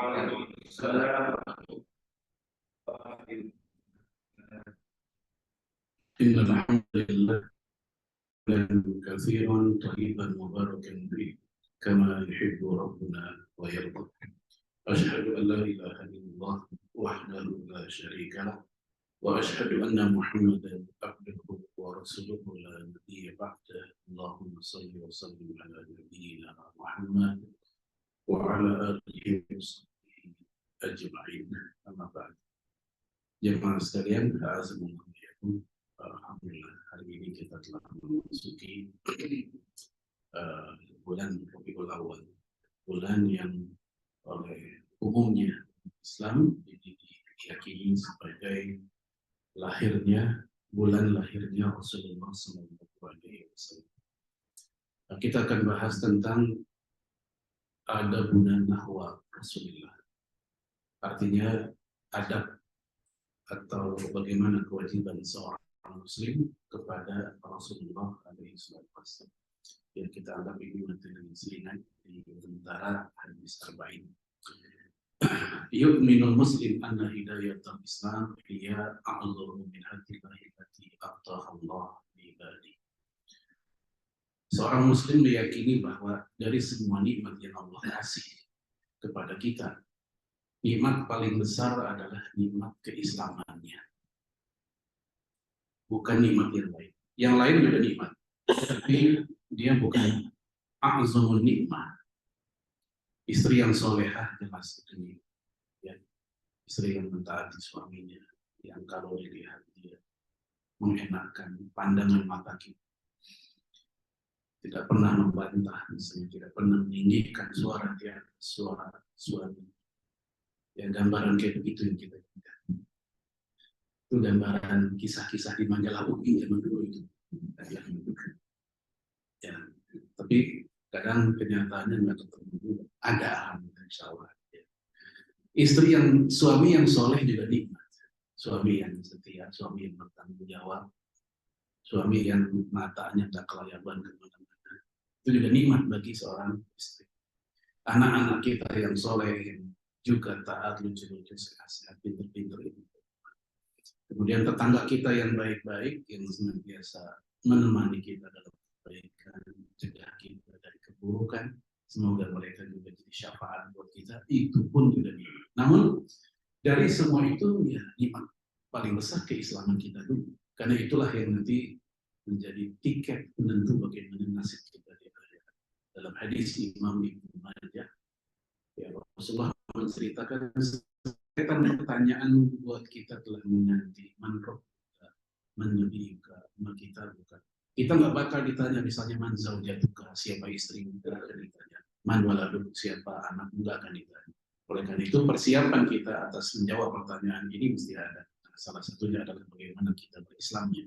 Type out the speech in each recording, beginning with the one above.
إن الحمد لله كثيرا طيبا مباركا فيه كما يحب ربنا ويرضى. أشهد أن لا إله إلا الله وحده لا شريك له، وأشهد أن محمدا عبده ورسوله لا نبي بعده. اللهم صل وسلم على نبينا محمد وعلى آله وصحبه أجمعين. أما بعد. Jemaah sekalian, assalamualaikum. Alhamdulillah, hari ini kita telah memasuki bulan Rabiul Awal, bulan yang oleh umumnya Islam diyakini sebagai bulan lahirnya Rasulullah SAW. Kita akan bahas tentang adabun nahwa Rasulullah, artinya adab atau bagaimana kewajiban seorang Muslim kepada Rasulullah SAW, yang kita anggap ini materi selingan di antara hadis arba'in. Yu'minul muslim anna hidayatul Islam hiya a'dhamu min hadillahi allati a'taha Allah li ibadihi. Seorang Muslim meyakini bahwa dari semua nikmat yang Allah kasih kepada kita, nikmat paling besar adalah nikmat keislamannya, bukan nikmat yang lain. Yang lain juga nikmat, tapi dia bukan a'zamun nikmat. Istri yang solehah jelas itu, ya. Istri yang mentaati suaminya, yang kalau dilihat dia mengenakan pandangan mata kita, tidak pernah membantah, misalnya tidak pernah meninggikan suara dia, suara suami. Ya, gambaran kayak begitu yang kita lihat. Itu gambaran kisah-kisah di majalah UI zaman dulu itu. Ya, tapi kadang kenyataannya nggak ketemu. Ada, insya Allah. Ya. Suami yang soleh juga nikmat. Suami yang setia, suami yang bertanggung jawab, suami yang matanya nggak kelayaban kemana-mana. Itu juga nikmat bagi seorang istri. Anak-anak kita yang soleh, yang juga taat, lucu-lucu, sehat-sehat, pinter-pinter itu. Kemudian tetangga kita yang baik-baik, yang senantiasa menemani kita dalam kebaikan, mencegah kita dari keburukan. Semoga mereka juga jadi syafaat buat kita. Itu pun juga nikmat. Namun dari semua itu, ya nikmat paling besar keislaman kita dulu. Karena itulah yang nanti menjadi tiket penentu bagaimana nasib kita di akhirat. Dalam hadis Imam Ibnu Majah, ya, Rasulullah menceritakan pertanyaan buat kita telah menanti manroh menjadi kita bukan. Kita nggak bakal ditanya misalnya man zaujatuka, siapa istri, tidak akan ditanya. Man waladuk, siapa anak, nggak akan ditanya. Oleh karena itu persiapan kita atas menjawab pertanyaan ini mesti ada. Salah satunya adalah bagaimana kita berislamnya.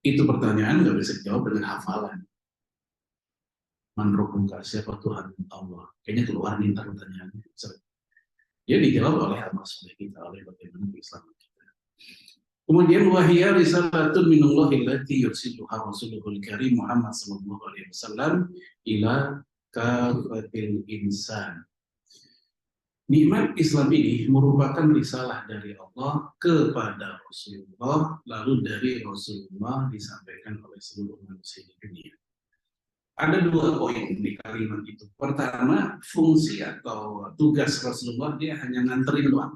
Itu pertanyaan nggak bisa dijawab dengan hafalan. Man rabbuka, siapa Tuhan Allah. Kayaknya keluar nih ntar pertanyaannya. Dia dijawab oleh Allah SWT, oleh bagaimana keislaman kita. Kemudian wahiyya risalatun minallahi allati yursiluha Rasulullahul Karim Muhammad sallallahu alaihi wasallam ila kafatil insan. Nikmat Islam ini merupakan risalah dari Allah kepada Rasulullah, lalu dari Rasulullah disampaikan oleh seluruh manusia di dunia. Ada dua poin di kalimat itu. Pertama, fungsi atau tugas Rasulullah, dia hanya nganterin doang.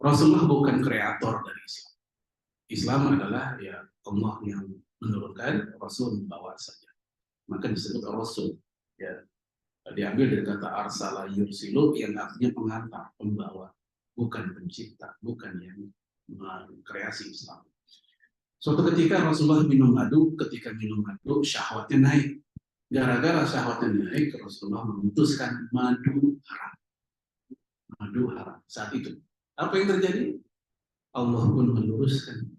Rasulullah bukan kreator dari Islam. Islam adalah ya Allah yang menurunkan, Rasul membawa saja. Maka disebut Rasul. Ya, diambil dari kata arsala yursilu yang artinya pengantar, pembawa, bukan pencipta, bukan yang mengkreasi Islam. Suatu ketika Rasulullah minum madu, ketika minum madu syahwatnya naik. Gara-gara syahwatnya naik, Rasulullah memutuskan madu haram. Madu haram saat itu. Apa yang terjadi? Allah pun meluruskan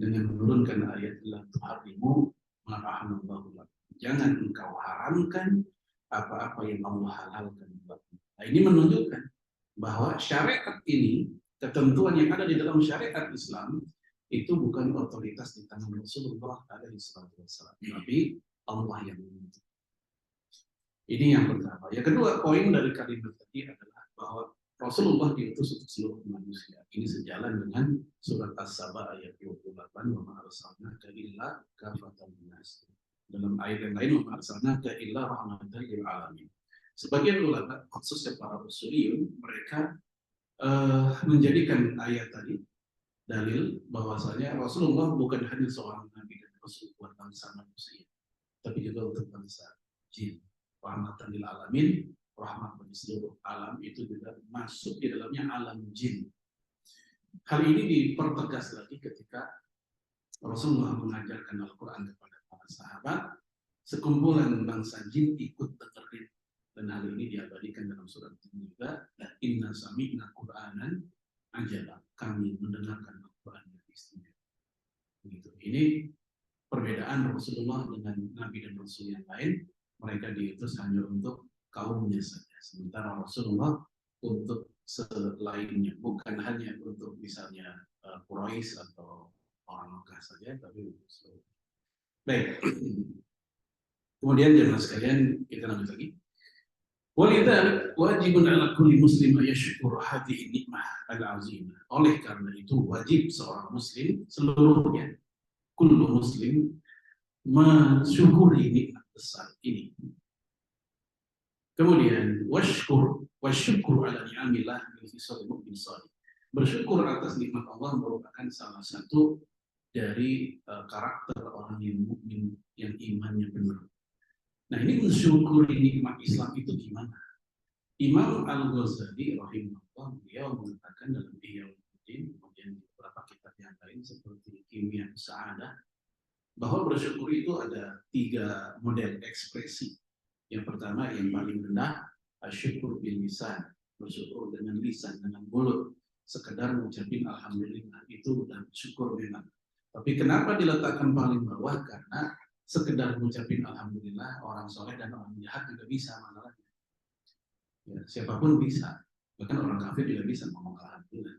dengan menurunkan ayat la tuharrimu ma ahallallahu lakum. Jangan engkau haramkan apa-apa yang Allah halalkan buatmu. Nah, ini menunjukkan bahwa syariat ini, ketentuan yang ada di dalam syariat Islam itu bukan otoritas di tangan Rasulullah SAW, tapi Allah yang menentukan. Ini yang pertama. Yang kedua, poin dari kalimat tadi adalah bahwa Rasulullah diutus untuk seluruh manusia. Ini sejalan dengan surat As-Saba ayat 28, wa ma arsalnaka illa kafatan linnas. Dalam ayat yang lain, wa ma arsalnaka illa rahmatan lil alamin. Sebagian ulama, khususnya para usuliyun, mereka menjadikan ayat tadi dalil bahwasanya Rasulullah bukan hanya seorang nabi dan rasul buat bangsa manusia, tapi juga untuk bangsa jin. Rahmatan lil alamin, rahmat bagi seluruh alam, itu juga masuk di dalamnya alam jin. Hal ini dipertegas lagi ketika Rasulullah mengajarkan Al-Quran kepada para sahabat, sekumpulan bangsa jin ikut dengerin, dan hal ini diabadikan dalam surat ini juga. Inna sami'na Qur'anan ajaba, kami mendengarkan Al-Quran yang istimewa. Begitu. Ini perbedaan Rasulullah dengan nabi dan rasul yang lain. Mereka diutus hanya untuk kaumnya saja, sementara Rasulullah untuk selainnya, bukan hanya untuk misalnya Quraisy atau orang Mekah saja, tapi untuk seluruh. Baik. Kemudian jemaah sekalian, kita lanjut lagi. Walidzalik wajibun ala kulli muslim yashkur hadhihi nikmah al-azimah. Oleh karena itu wajib seorang muslim seluruhnya, kullu muslim, mensyukuri nikmat besar ini. Kemudian wasyukur ala ni'amillah bil fisal mu'min salih. Bersyukur atas nikmat Allah merupakan salah satu dari karakter orang yang mukmin, yang imannya benar. Nah, ini mensyukuri nikmat Islam itu gimana? Imam Al-Ghazali rahimahullah, beliau mengatakan dalam Ihya Ulumuddin, kemudian beberapa kitab yang lain seperti Kimia Sa'adah, bahwa bersyukur itu ada 3 model ekspresi. Yang pertama, yang paling rendah, asyukur bil lisan, bersyukur dengan lisan, dengan mulut, sekedar mengucapin alhamdulillah, itu udah syukur memang. Tapi kenapa diletakkan paling bawah? Karena sekedar mengucapin alhamdulillah, orang soleh dan orang jahat juga bisa masalahnya. Ya, siapapun bisa, bahkan orang kafir juga bisa ngomong alhamdulillah.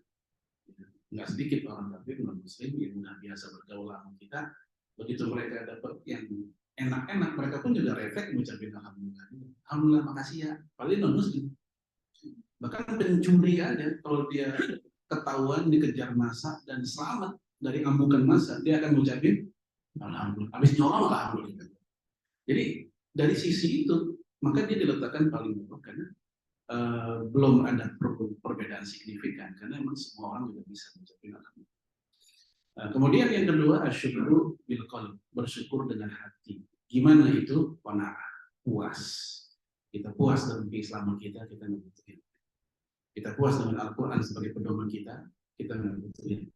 Nggak sedikit orang kafir, non muslim yang udah biasa bergaul sama kita, begitu mereka dapat yang enak-enak, mereka pun juga refleks mengucapkan alhamdulillah. Alhamdulillah, makasih ya. Paling non muslim. Bahkan pencuri aja, kalau dia ketahuan dikejar massa dan selamat dari ambukan massa, dia akan mengucapkan alhamdulillah. Habis nyolong alhamdulillah. Jadi dari sisi itu, maka dia diletakkan paling bawah karena belum ada perbedaan signifikan, karena memang semua orang juga bisa mengucapkan alhamdulillah. Kemudian yang kedua, asyukru bil qalb, bersyukur dengan hati. Gimana itu? Qanaah, puas. Kita puas dengan keislaman kita membutuhkan. Kita puas dengan Al-Quran sebagai pedoman kita membutuhkan.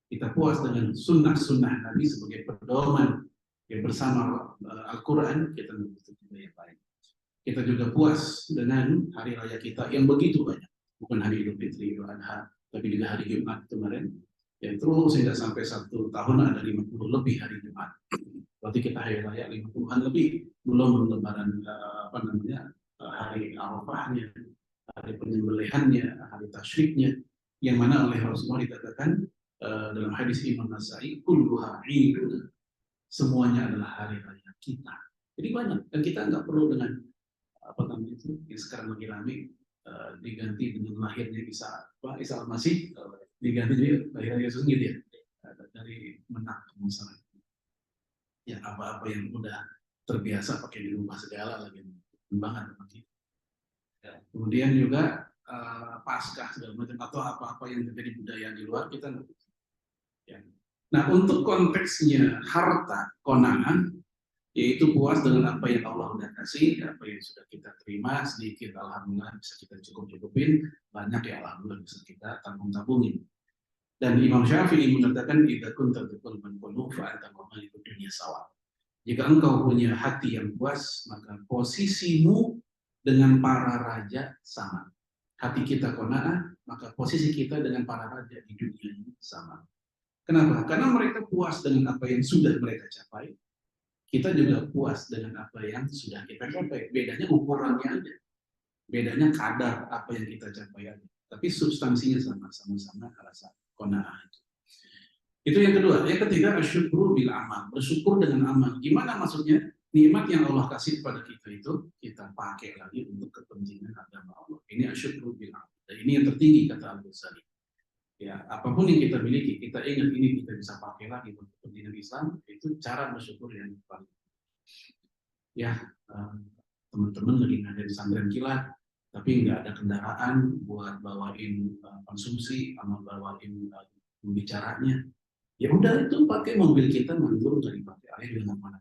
Kita puas dengan sunnah-sunnah Nabi sebagai pedoman yang bersama Al-Quran, kita membutuhkan yang lain. Kita juga puas dengan hari raya kita yang begitu banyak. Bukan hari Idul Fitri, Idul Adha, tapi juga hari Jumat kemarin. Yang terus tidak sampai 1 tahun ada 50 lebih hari Jumat. Berarti kita hari raya 50-an lebih, belum lebaran hari Arafahnya, hari penyembelihannya, hari tasyriknya, yang mana oleh Rasulullah dikatakan dalam hadis Imam Nasai, kulluha idun, semuanya adalah hari raya kita. Jadi banyak, dan kita nggak perlu dengan yang sekarang lagi rame diganti dengan lahirnya Isa Al-Masih, diganti jadi lahirnya Yesus gitu ya, dari menak misalnya. Ya apa-apa yang udah terbiasa pakai dirubah segala lagi banget. Ya. Kemudian juga Paskah segala macam atau apa-apa yang terjadi budaya di luar kita nggak. Ya. Nah, untuk konteksnya harta konangan, yaitu puas dengan apa yang Allah sudah kasih, apa yang sudah kita terima, sedikit alhamdulillah bisa kita cukup-cukupin, banyak ya alhamdulillah bisa kita tabung-tabungin. Dan Imam Syafi'i mengatakan, idza kunta tuqulban qulub fa anta malikud dunya sawa. Jika engkau punya hati yang puas, maka posisimu dengan para raja sama. Hati kita qanaah, maka posisi kita dengan para raja di dunia ini sama. Kenapa? Karena mereka puas dengan apa yang sudah mereka capai. Kita juga puas dengan apa yang sudah kita capai. Bedanya ukurannya aja. Bedanya kadar apa yang kita capai aja. Tapi substansinya sama-sama rasa qanaah itu. Itu yang kedua. Yang ketiga, asyukru bil amal. Bersyukur dengan amal. Gimana maksudnya? nikmat yang Allah kasih kepada kita itu kita pakai lagi untuk kepentingan agama Allah. Ini asyukru bil abd. Ini yang tertinggi kata Al-Ghazali. Ya, apapun yang kita miliki, kita ingat ini kita bisa pakai lagi untuk kepentingan Islam, itu cara bersyukur yang paling. Ya, teman-teman lagi ada di pesantren kilat, tapi nggak ada kendaraan buat bawain konsumsi sama bawain pembicaranya. Ya udah itu pakai mobil kita mantul dari pakai air dengan mana.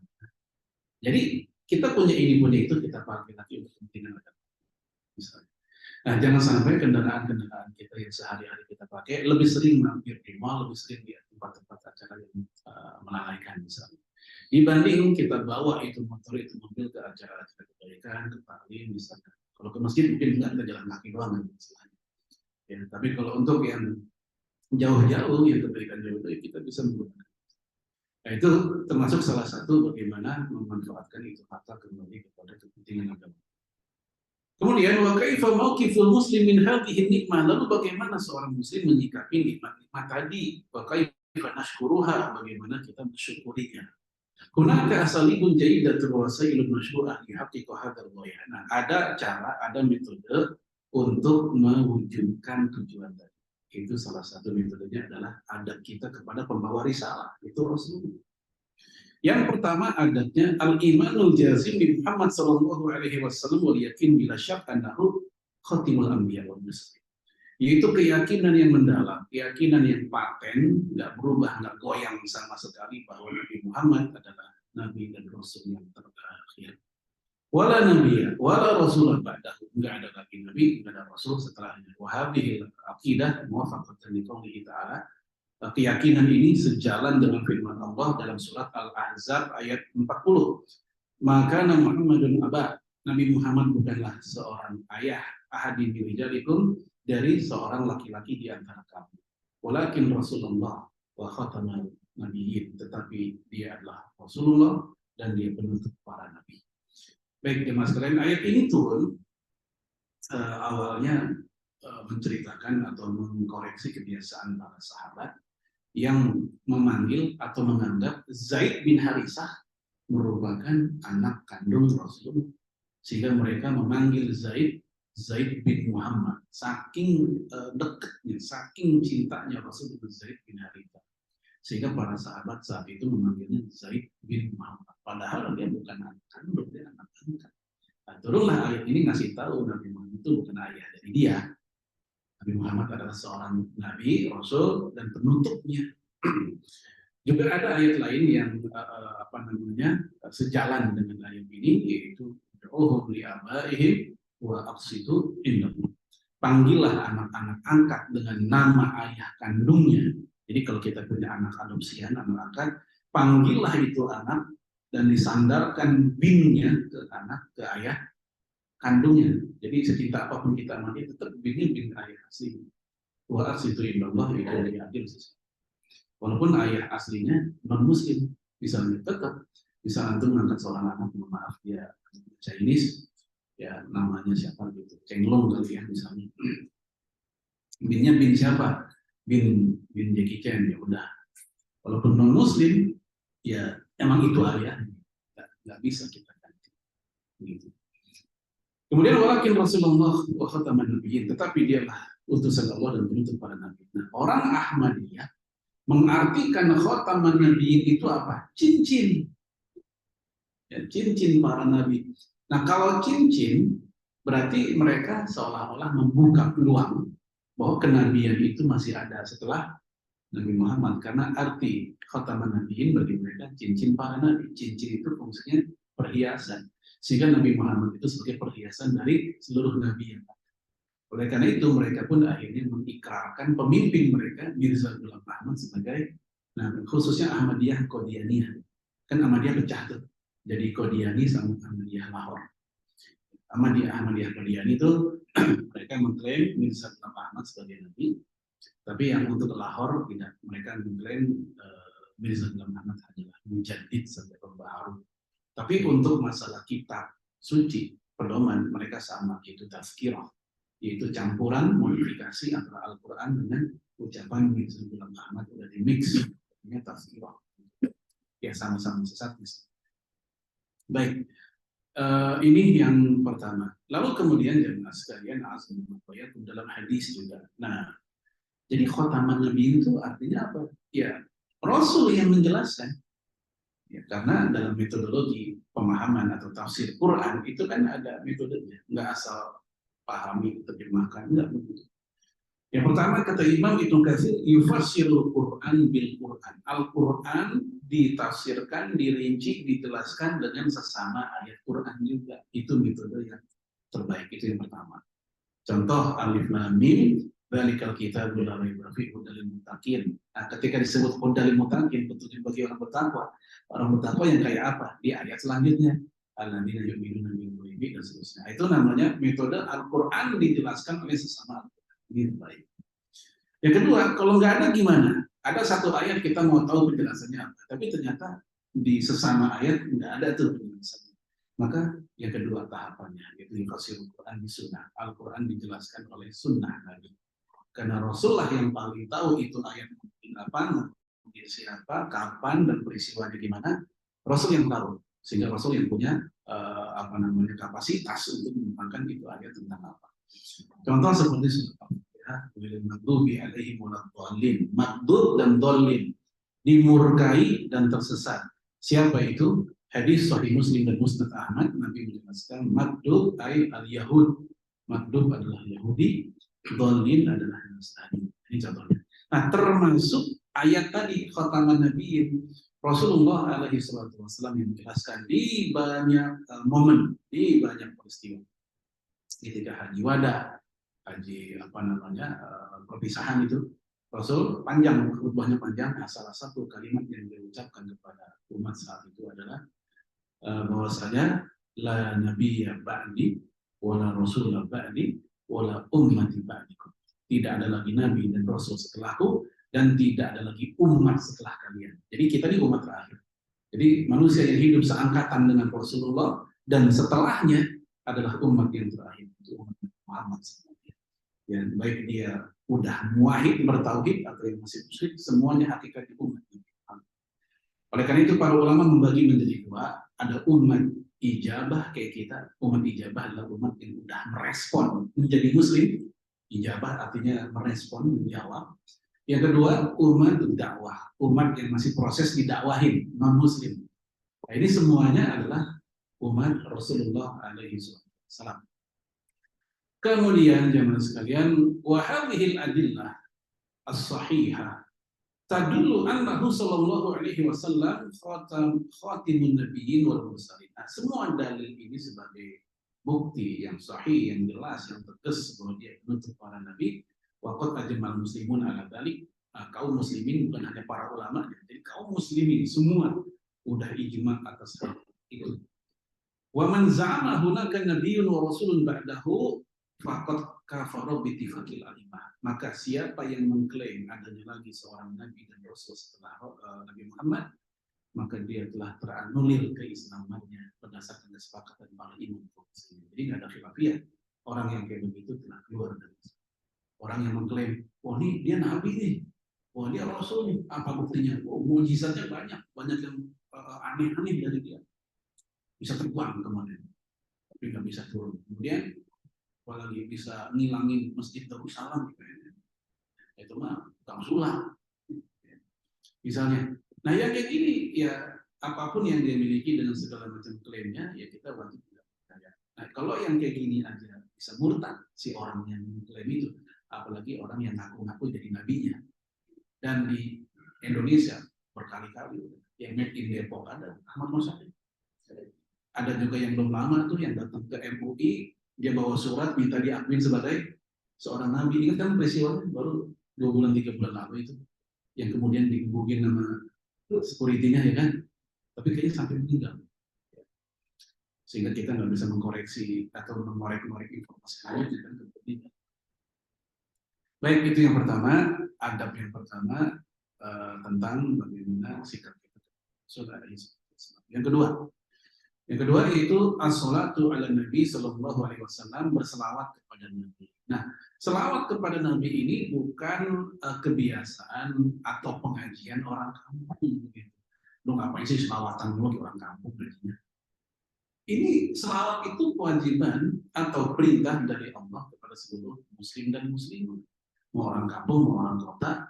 Jadi kita punya ini punya itu kita pakai lagi untuk kepentingan agama. Misalnya. Nah jangan sampai kendaraan-kendaraan kita yang sehari-hari kita pakai lebih sering mampir di mall, lebih sering di tempat-tempat acara yang melalaikan misalnya. Dibanding kita bawa itu motor itu mobil ke acara-acara kebaikan, ke taklim misalnya. Kalau ke masjid mungkin enggak, kita jalan kaki doang misalnya. Ya, tapi kalau untuk yang jauh-jauh yang kebaikan jauh itu kita bisa menggunakan. Nah, itu termasuk salah satu bagaimana memanfaatkan itu harta kembali kepada kepentingan agama. Kemudian wa kaifa mauqiful muslim min hadhihi nikmah, lalu bagaimana seorang muslim menyikapi nikmat-nikmat tadi, wa kaifa nashkuruha, bagaimana kita mensyukurinya. Hunaka asalibun jayyidatun wa wasailun masyru'ah li haqqiqa hadzal ghayah. Nah, ada cara, ada metode untuk mewujudkan tujuan tadi. Itu salah satu metodenya adalah adab kita kepada pembawa risalah, itu Rasulullah. Yang pertama adabnya al-imanul jazim bi Muhammad sallallahu alaihi wasallam wal yakin bila syak annahu khatimul anbiya wal mursalin. Yaitu keyakinan yang mendalam, keyakinan yang paten, nggak berubah, nggak goyang sama sekali bahwa Nabi Muhammad adalah nabi dan rasul yang terakhir. Wala nabiyya wala rasulah ba'dahu, nggak ada lagi nabi, nggak ada rasul setelahnya. Wa hadhihi aqidah muwafaqatan li qoulihi ta'ala. Keyakinan ini sejalan dengan firman Allah dalam surat Al-Ahzab ayat 40. Maka Muhammadun aba, Nabi Muhammad bukanlah seorang ayah ahadin min rijalikum, dari seorang laki-laki di antara kamu. Walakin Rasulullah wa khataman nabiyyin, tetapi dia adalah Rasulullah dan dia penutup para nabi. Baik jemaah sekalian, ayat ini turun awalnya menceritakan atau mengkoreksi kebiasaan para sahabat yang memanggil atau menganggap Zaid bin Harisah merupakan anak kandung Rasulullah, sehingga mereka memanggil Zaid bin Muhammad, saking dekatnya, saking cintanya Rasul dengan Zaid bin Harisah, sehingga para sahabat saat itu memanggilnya Zaid bin Muhammad, padahal dia bukan anak kandung, dia anak angkat. Nah, turunlah ayat ini ngasih tahu Nabi Muhammad itu bukan ayah dari dia. Nabi Muhammad adalah seorang nabi, rasul, dan penutupnya. Juga ada ayat lain yang sejalan dengan ayat ini, yaitu ud'uhum li abaihim wa aqsitu indahum. Panggillah anak-anak angkat dengan nama ayah kandungnya. Jadi kalau kita punya anak adopsian, anak angkat, panggillah itu anak dan disandarkan binnya ke anak, ke ayah kandungnya. Jadi secinta apapun kita mati, tetap binnya bin ayah asli. Wa aqsitu indallah itu dari adil. Walaupun ayah aslinya non-muslim, misalnya tetap bisa antum mengangkat seorang anak, maaf dia Chinese, ya namanya siapa gitu, Chenglong kali ya misalnya. Binnya bin siapa? Bin Jackie Chan, ya udah. Walaupun non-muslim, ya emang itu ayah, nggak bisa kita ganti. Gitu. Kemudian walakin Rasulullah wa khataman nabiyyin, tetapi dialah utusan Allah dan penutup para nabi. Nah, orang Ahmadiyah mengartikan khataman nabiyyin itu apa? Cincin. Ya, cincin para nabi. Nah, kalau cincin berarti mereka seolah-olah membuka peluang bahwa kenabian itu masih ada setelah Nabi Muhammad, karena arti khataman nabiyyin bagi mereka cincin para nabi. Cincin itu fungsinya perhiasan. Sehingga Nabi Muhammad itu sebagai perhiasan dari seluruh nabi yang ada. Oleh karena itu mereka pun akhirnya mengikrarkan pemimpin mereka Mirza Ghulam Ahmad sebagai, nah khususnya Ahmadiyah Qadianiyah. Kan Ahmadiyah pecah tuh, jadi Qadiani sama Ahmadiyah Lahore. Ahmadiyah Qadiani itu mereka mengklaim Mirza Ghulam Ahmad sebagai nabi, tapi yang untuk Lahore tidak, mereka mengklaim Mirza Ghulam Ahmad hanyalah mujaddid sampai pembaharu. Tapi untuk masalah kitab suci, pedoman, mereka sama, yaitu tazkirah, yaitu campuran modifikasi antara Al-Quran dengan ucapan Mirza Ghulam Ahmad, sudah di mix, namanya tazkirah. Ya sama-sama sesat. Baik, ini yang pertama. Lalu kemudian jemaah sekalian, ya, dalam hadis juga. Nah, jadi khotaman Nabi itu artinya apa? Ya, Rasul yang menjelaskan. Ya, karena dalam metodologi pemahaman atau tafsir Quran itu kan ada metodenya, nggak asal pahami terjemahkan, nggak begitu. Yang pertama kata Imam Ibnu Katsir, yufassirul Quran bil Quran. Al-Quran ditafsirkan, dirinci, dijelaskan dengan sesama ayat Quran juga. Itu metode yang terbaik, itu yang pertama. Contoh Alif Lam Mim, dzalikal kitabul la raiba fihi hudal lil muttaqin. Nah, ketika disebut hudal lil muttaqin, petunjuk bagi orang bertakwa. Orang bertakwa yang kayak apa? Di ayat selanjutnya, alladzina yu'minuna bil ghaibi dan seterusnya. Itu namanya metode Al-Qur'an dijelaskan oleh sesama Al-Qur'an. Ini baik. Yang kedua, kalau nggak ada gimana? Ada satu ayat kita mau tahu penjelasannya apa, tapi ternyata di sesama ayat nggak ada tuh penjelasannya. Maka yang kedua tahapannya, yaitu tafsir Al-Quran di sunnah. Al-Quran dijelaskan oleh sunnah Nabi. Karena Rasulullah yang paling tahu itu ayat apa, mungkin siapa, kapan, dan peristiwanya gimana. Rasul yang tahu, sehingga Rasul yang punya kapasitas untuk menerangkan itu ayat tentang apa. Contoh seperti Maghdubi alaihim waladdallin. Maghdub dan dallin, dimurkai dan tersesat. Siapa itu? Hadis Sahih Muslim dan Musnad Ahmad, Nabi menjelaskan maghdub ay al-Yahud. Maghdub adalah Yahudi, dallin adalah Nasrani. Ini contohnya. Nah, termasuk ayat tadi khataman Nabi Rasulullah alaihi wasallam yang menjelaskan di banyak momen, di banyak peristiwa. Ketika haji wada, haji perpisahan itu, Rasul panjang, khutbahnya panjang. Nah, salah satu kalimat yang diucapkan kepada umat saat itu adalah bahwasanya la nabiyya ba'di wala rasul ba'di wala ummati ba'dikum. Tidak ada lagi nabi dan rasul setelahku, dan tidak ada lagi umat setelah kalian. Jadi kita ini umat terakhir. Jadi manusia yang hidup seangkatan dengan Rasulullah dan setelahnya adalah umat yang terakhir, itu umat Muhammad. Yang baik dia udah muwahhid, bertauhid, atau yang masih musyrik, semuanya hakikat umat. Oleh karena itu para ulama membagi menjadi dua. Ada umat ijabah kayak kita. Umat ijabah adalah umat yang sudah merespon menjadi muslim. Ijabah artinya merespon, menjawab. Yang kedua, umat dakwah, umat yang masih proses didakwahin, non muslim. Nah, ini semuanya adalah umat Rasulullah alaihi wasallam. Kemudian jemaah sekalian, wa hadhil adillah as-sahihah tadullu annahu sallallahu alaihi wasallam khatimun nabiyyin wal mursalin. Nah, semua dalil ini sebagai bukti yang sahih, yang jelas, yang tegas bahwa dia penutup para nabi. Waqad ajmal muslimun ala dzalik. Kaum muslimin bukan hanya para ulama, jadi kaum muslimin semua udah ijma atas hal itu. Wa man za'ama hunaka nabiyyun wa rasulun ba'dahu faqad kafara bi ittifaqil alimah. Maka siapa yang mengklaim adanya lagi seorang nabi dan rasul setelah Nabi Muhammad, maka dia telah teranulir keislamannya berdasarkan kesepakatan para imam. Jadi nggak ada khilafiyah. Orang yang kayak begitu telah keluar dari Islam. Orang yang mengklaim, oh ini dia nabi nih, oh dia rasul nih, apa buktinya? Oh, mujizatnya banyak yang aneh-aneh dari dia. Bisa terbang kemarin, tapi nggak bisa turun. Kemudian apalagi bisa ngilangin masjid Darussalam, itu mah tukang sulap misalnya. Nah yang kayak gini ya, apapun yang dia miliki dengan segala macam klaimnya, ya kita wajib tidak percaya. Nah kalau yang kayak gini aja bisa murtad si orang yang mengklaim itu, apalagi orang yang ngaku-ngaku jadi nabinya. Dan di Indonesia berkali-kali yang made in Depok ada Ahmad Muzahir. Ada juga yang belum lama tuh yang datang ke MUI, dia bawa surat minta diakuin sebagai seorang nabi. Ingat kan peristiwanya baru 2 bulan 3 bulan lalu itu, yang kemudian digebukin nama security-nya ya kan, tapi kayaknya sampai meninggal. Sehingga kita nggak bisa mengkoreksi atau mengorek-ngorek informasi lain kan. Baik, itu yang pertama, adab yang pertama tentang bagaimana sikap kita. Yang kedua yaitu as-salatu ala Nabi sallallahu alaihi wasallam, berselawat kepada Nabi. Nah, selawat kepada Nabi ini bukan kebiasaan atau pengajian orang kampung gitu. Lu ngapain sih selawatan dulu ke orang kampung gitu. Ini selawat itu kewajiban atau perintah dari Allah kepada seluruh muslim dan muslimah. Mau orang kampung, mau orang kota,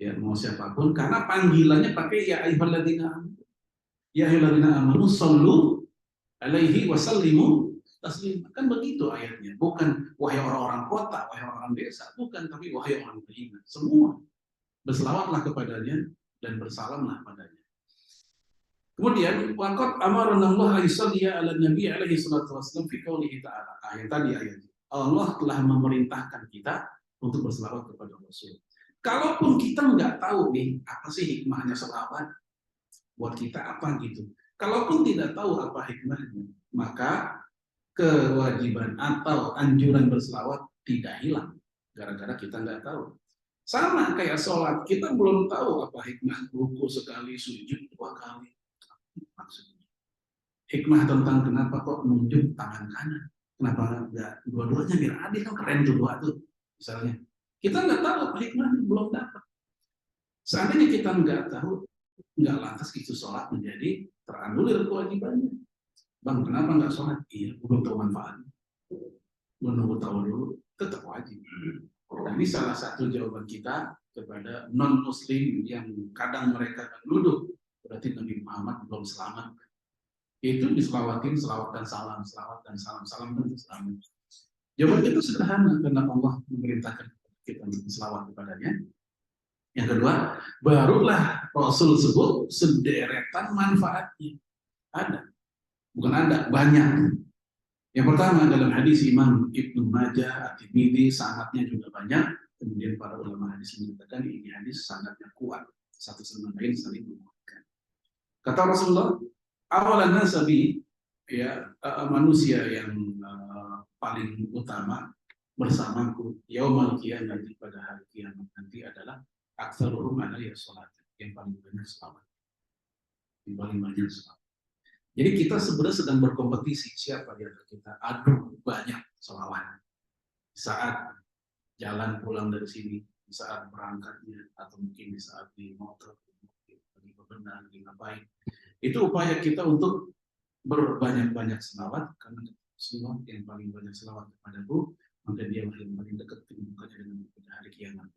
ya mau siapapun, karena panggilannya pakai ya ayyuhalladzina amanu. Ya ayyuhalladzina amanu shallu alaihi wasallimu taslima. Kan begitu ayatnya. Bukan wahai orang-orang kota, wahai orang desa, bukan, tapi wahai orang beriman. Semua berselawatlah kepadanya dan bersalamlah padanya. Kemudian waqad amarna Allah aysalliya ala nabi alaihi salatu wasallam fi qoulihi ta'ala. Ayat tadi ayat. Allah telah memerintahkan kita untuk berselawat kepada Rasul. Kalaupun kita nggak tahu nih apa sih hikmahnya selawat buat kita apa gitu. Kalaupun tidak tahu apa hikmahnya, maka kewajiban atau anjuran berselawat tidak hilang gara-gara kita nggak tahu. Sama kayak sholat, kita belum tahu apa hikmah ruku sekali, sujud 2 kali. Maksudnya hikmah tentang kenapa kok nunjuk tangan kanan, kenapa nggak dua-duanya biar adil, kan keren tuh dua tuh misalnya. Kita nggak tahu apa hikmahnya, belum dapat. Seandainya kita nggak tahu, nggak lantas itu sholat menjadi teranulir kewajibannya. Bang, kenapa nggak sholat? Iya, belum tahu manfaatnya, belum tahu dulu, tetap wajib. Nah, ini salah satu jawaban kita kepada non muslim yang kadang mereka menuduh berarti Nabi Muhammad belum selamat. Itu diselawatin selawat dan salam, selawat dan salam, salam dan salam. Jawaban itu sederhana karena Allah memerintahkan kita untuk selawat kepadanya. Yang kedua, barulah Rasul sebut sederetan manfaatnya. Ada, bukan ada, banyak. Yang pertama dalam hadis Imam Ibnu Majah, At-Tirmidzi, sanadnya juga banyak. Kemudian para ulama hadis mengatakan ini hadis sanadnya kuat, satu sama lain saling menguatkan. Kata Rasulullah, awalan nasabi, ya manusia yang paling utama bersamaku yaumal qiyamah, pada hari kiamat nanti adalah aktsaruhum alayya salat, yang paling banyak selawat. Yang paling banyak selawat. Jadi kita sebenarnya sedang berkompetisi siapa di antara kita adu banyak selawat. Saat jalan pulang dari sini, di saat berangkatnya, atau mungkin di saat di motor, lagi bebenah, lagi ngapain. Itu upaya kita untuk berbanyak-banyak selawat, karena semua yang paling banyak selawat kepadaku, maka dia yang paling dekat mukanya dengan pada hari kiamat.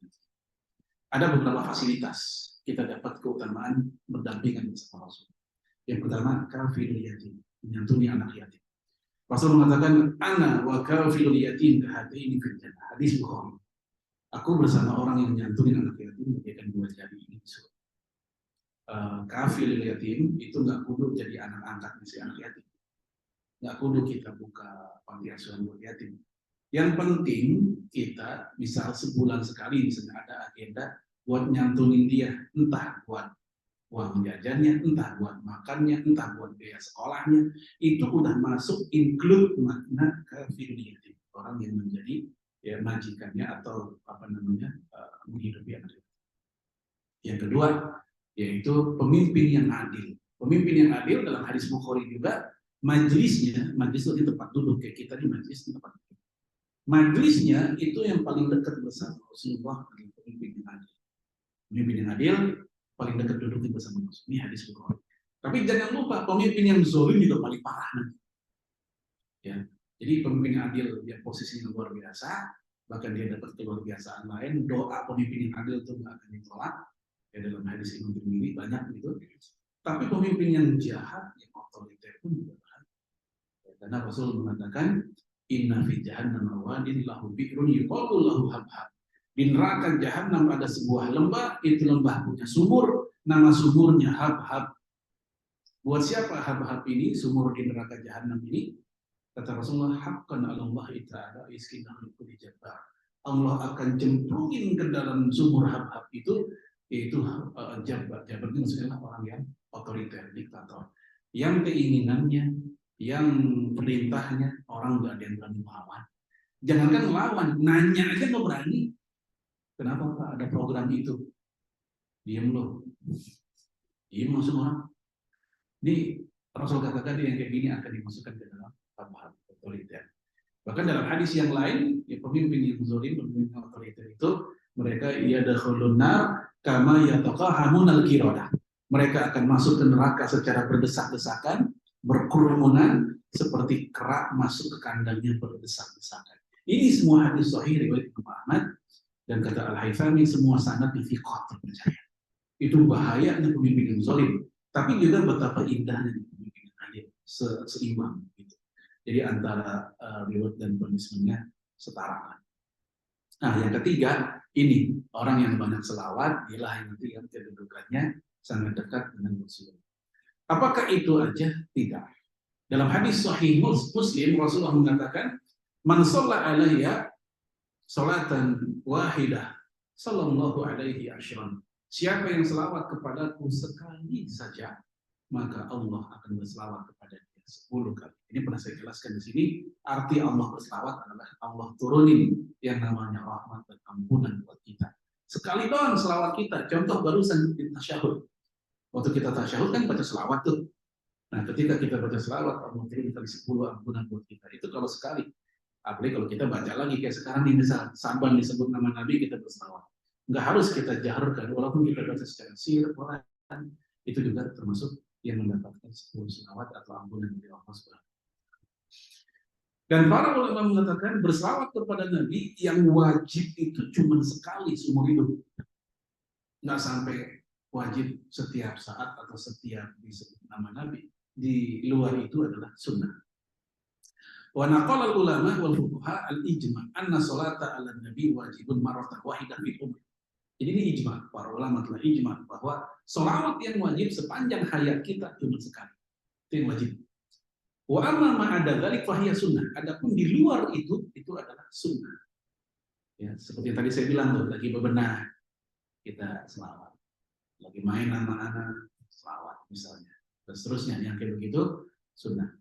Ada beberapa fasilitas kita dapat keutamaan berdampingan bersama Rasul. Yang pertama, kafilul yatim, menyantuni anak yatim. Rasul mengatakan, ana wa kafilul yatim kahataini fil jannah. Hadis Bukhari. Aku bersama orang yang menyantuni anak yatim bagaikan 2 jari ini. Kafilul yatim itu nggak kudu jadi anak angkat si anak yatim. Nggak kudu kita buka panti asuhan buat yatim. Yang penting kita misal sebulan sekali misalnya ada agenda buat nyantunin dia, entah buat uang jajannya, entah buat makannya, entah buat biaya sekolahnya, itu udah masuk include makna kafilul yatim, orang yang menjadi ya majikannya atau apa namanya menghidupi anak. Yang kedua yaitu pemimpin yang adil. Pemimpin yang adil dalam hadis Bukhari juga majelisnya, majelis itu di tempat duduk kayak kita di majelis tempat duduk. Majelisnya itu yang paling dekat bersama Rasulullah adalah pemimpin yang adil. Pemimpin yang adil paling dekat duduknya bersama Rasul. Ini hadis Bukhari. Tapi jangan lupa pemimpin yang zalim juga paling parah nanti. Ya, jadi pemimpin yang adil yang posisinya luar biasa, bahkan dia dapat keluar biasaan lain. Doa pemimpin yang adil itu nggak akan ditolak. Ya, dalam hadis Imam Tirmidzi banyak gitu. Tapi pemimpin yang jahat, yang otoriter pun juga baik. Ya, karena Rasul mengatakan, inna fi jahannam wadin lahu bi'run yuqalu lahu habhab. Di neraka jahanam ada sebuah lembah, itu lembah punya sumur, nama sumurnya habhab. Buat siapa habhab ini, sumur di neraka jahanam ini? Kata Rasulullah, haqqan 'ala Allah ta'ala iskinahul kulli jabbar. Allah akan cemplungin ke dalam sumur habhab itu, yaitu jabat. Jabat itu maksudnya orang yang otoriter, diktator, yang keinginannya, yang perintahnya orang nggak ada yang berani melawan. Jangankan melawan, nanya aja nggak berani. Kenapa Pak ada program itu? Diam loh, diam semua orang. Ini Rasul katakan yang kayak gini akan dimasukkan ke dalam habhab otoriter. Bahkan dalam hadis yang lain, ya, pemimpin yang zalim, pemimpin otoriter itu mereka yadkhulun nar kama yataqahamun al-qiradah. Mereka akan masuk ke neraka secara berdesak-desakan, berkerumunan, seperti kerak masuk ke kandangnya berdesak-desakan. Ini semua hadis sahih riwayat Imam Ahmad, dan kata Al-Haythami semua sanad thiqat terpercaya. Itu bahayanya pemimpin yang zalim, tapi juga betapa indahnya pemimpin yang adil, seimbang gitu. Jadi antara riwayat dan punishment-nya setara. Nah, yang ketiga, ini orang yang banyak selawat, dialah yang nanti yang kedudukannya sangat dekat dengan Rasulullah. Apakah itu aja? Tidak. Dalam hadis Sahih Muslim, Rasulullah mengatakan, "Man shalla alayya salatan wahidah, sallallahu alaihi asyran." Siapa yang selawat kepadaku sekali saja, maka Allah akan berselawat kepada dia 10 kali. Ini pernah saya jelaskan di sini. Arti Allah berselawat adalah Allah turunin yang namanya rahmat dan ampunan buat kita. Sekali doang selawat kita. Contoh barusan di tasyahud. Waktu kita tasyahud kan baca selawat tuh. Nah, ketika kita baca selawat, Allah turunin kali 10 ampunan buat kita. Itu kalau sekali. Apalagi kalau kita baca lagi kayak sekarang nih, misal Saban disebut nama Nabi, kita berselawat. Nggak harus kita jaharkan, walaupun kita baca secara sir, itu juga termasuk yang mendapatkan 10 selawat atau ampunan dari Allah Subhanahu. Dan para ulama mengatakan berselawat kepada Nabi yang wajib itu cuma sekali seumur hidup, nggak sampai wajib setiap saat atau setiap disebut nama Nabi. Di luar itu adalah sunnah. Wa naqala ulama wal fuqaha al-ijma' anna salata 'ala nabi wajibun marratan wahidah fil umr. Jadi ini ijma', para ulama telah ijma' bahwa salawat yang wajib sepanjang hayat kita cuma sekali. Itu yang wajib. Wa amma ma ada dzalik fa hiya sunnah. Adapun di luar itu adalah sunnah. Ya, seperti yang tadi saya bilang tuh, lagi bebenah kita selawat. Lagi main sama anak selawat misalnya. Dan seterusnya yang kayak begitu sunnah.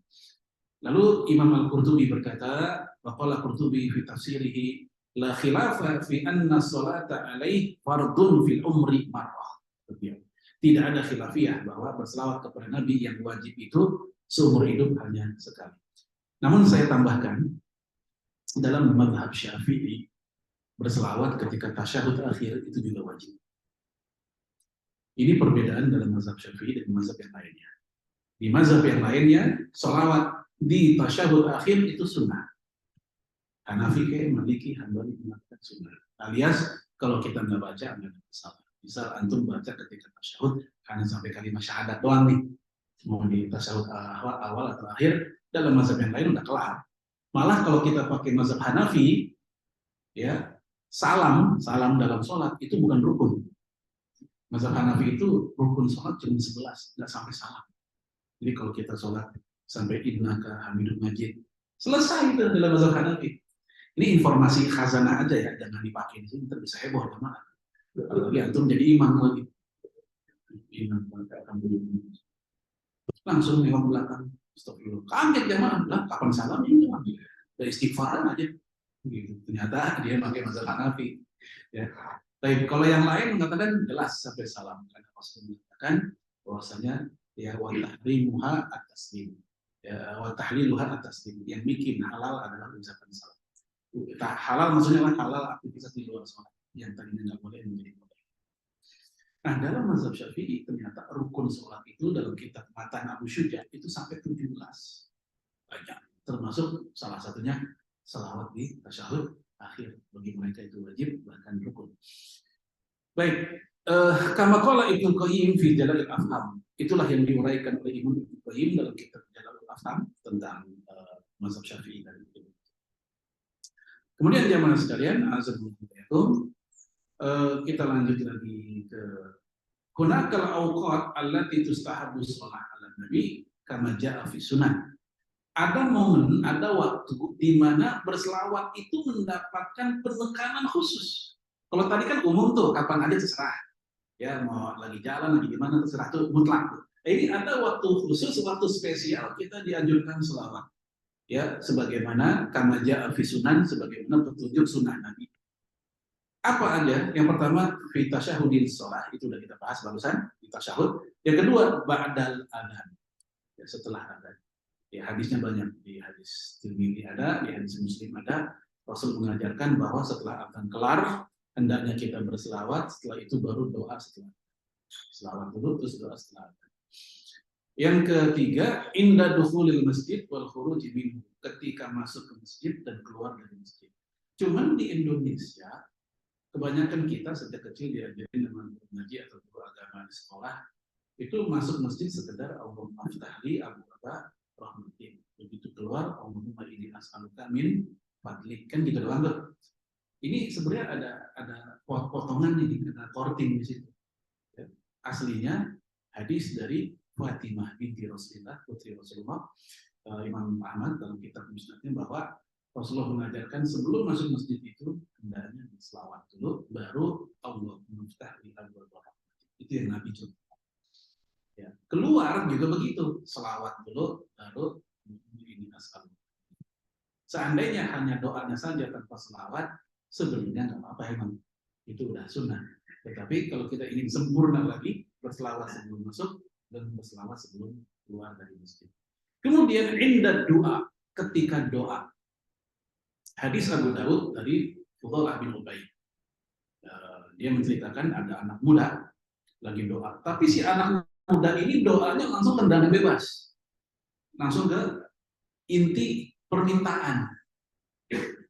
Lalu Imam Al-Qurtubi berkata, waqala Qurtubi fi tafsirihi la khilafa fi anna salata alaihi fardun fil umri marrah. Tidak ada khilafiyah bahwa berselawat kepada Nabi yang wajib itu seumur hidup hanya sekali. Namun saya tambahkan, dalam mazhab Syafi'i berselawat ketika tasyahud akhir itu juga wajib. Ini perbedaan dalam mazhab Syafi'i dan mazhab yang lainnya. Di mazhab yang lainnya, selawat di tasyahud akhir itu sunnah. Hanafi, Maliki, Hanbali mengatakan sunnah. Alias kalau kita nggak baca nggak ada masalah. Misal antum baca ketika tasyahud hanya sampai kalimat syahadat doang nih, mau di tasyahud awal atau akhir, dalam mazhab yang lain udah kelar. Malah kalau kita pakai mazhab Hanafi, ya salam dalam sholat itu bukan rukun. Mazhab Hanafi itu rukun sholat cuma 11, nggak sampai salam. Jadi kalau kita sholat sampai innaka hamidun majid, selesai itu dalam mazhab Hanafi. Ini informasi khazanah aja ya, jangan dipakai di sini, bisa heboh sama. Apalagi antum jadi imam lagi. Imam langsung nengok belakang, astagfirullah. Kaget jamaah, lah kapan salam ini? Dari istighfaran aja. Gitu. Ternyata dia pakai mazhab Hanafi. Ya. Tapi kalau yang lain mengatakan jelas sampai salam, karena Rasul mengatakan bahwasanya ya wa tahrimuha at-taslim. Ya, wa tahliluha at-taslim. Yang bikin halal adalah mengucapkan salam. Halal maksudnya halal aktivitas di luar sholat yang tadinya nggak boleh menjadi boleh. Nah, dalam mazhab Syafi'i ternyata rukun sholat itu dalam kitab Matan Abu Syuja itu sampai 17. Banyak. Termasuk salah satunya salawat di tasyahud akhir. Bagi mereka itu wajib, bahkan rukun. Baik, kama qala Ibnu Qayyim fi Jalalul Afham. Itulah yang diuraikan oleh Ibnu Qayyim dalam kitab Jalalul Afham tentang mazhab Syafi'i dan itu. Kemudian jamaah sekalian, azzabillahu, kita lanjut lagi ke hunakal awqat allati tustahabbu shalah 'ala nabi kama jaa fi sunan. Ada momen, ada waktu di mana berselawat itu mendapatkan penekanan khusus. Kalau tadi kan umum tuh, kapan aja terserah. Ya, mau lagi jalan, lagi di mana terserah tuh mutlak. Ini ada waktu khusus, waktu spesial kita dianjurkan selawat. Ya, sebagaimana kama jaa fi sunan, sebagaimana petunjuk sunnah Nabi. Apa aja? Yang pertama, fi tasyahudil shalah, itu sudah kita bahas barusan, fi tasyahud. Yang kedua, ba'dal adzan. Ya, setelah adzan. Ya, hadisnya banyak, di hadis Tirmidzi ada, di hadis Muslim ada. Rasul mengajarkan bahwa setelah adzan kelar, hendaknya kita berselawat, setelah itu baru doa setelah. Selawat dulu, terus doa setelah adzan. Yang ketiga, inda dukhulil masjid wal khuruji minhu, ketika masuk ke masjid dan keluar dari masjid. Cuman di Indonesia, kebanyakan kita sejak kecil diajarin dengan mengaji atau guru agama di sekolah, itu masuk masjid sekedar Allahumma aftahli abwaaba rahmatin. Begitu keluar, Allahumma inni as'aluka min fadlik. Kan gitu doang tuh. Ini sebenarnya ada potongan nih, ada korting di situ. Aslinya hadis dari Fatimah binti Rasulullah, putri Rasulullah, Imam Ahmad dalam kitab Musnadnya, bahwa Rasulullah mengajarkan sebelum masuk masjid itu hendaknya selawat dulu, baru Allah muftahli abwaaba rahmatin. Itu yang Nabi contoh. Ya. Keluar juga begitu, selawat dulu, baru ini asal. Seandainya hanya doanya saja tanpa selawat, sebenarnya nggak apa-apa emang, itu udah sunnah. Tetapi kalau kita ingin sempurna lagi, berselawat sebelum masuk dan berselawat sebelum keluar dari masjid. Kemudian indah doa, ketika doa. Hadis Abu Daud dari Fudhalah bin Ubaid. Dia menceritakan ada anak muda lagi doa, tapi si anak muda ini doanya langsung tendangan bebas, langsung ke inti permintaan,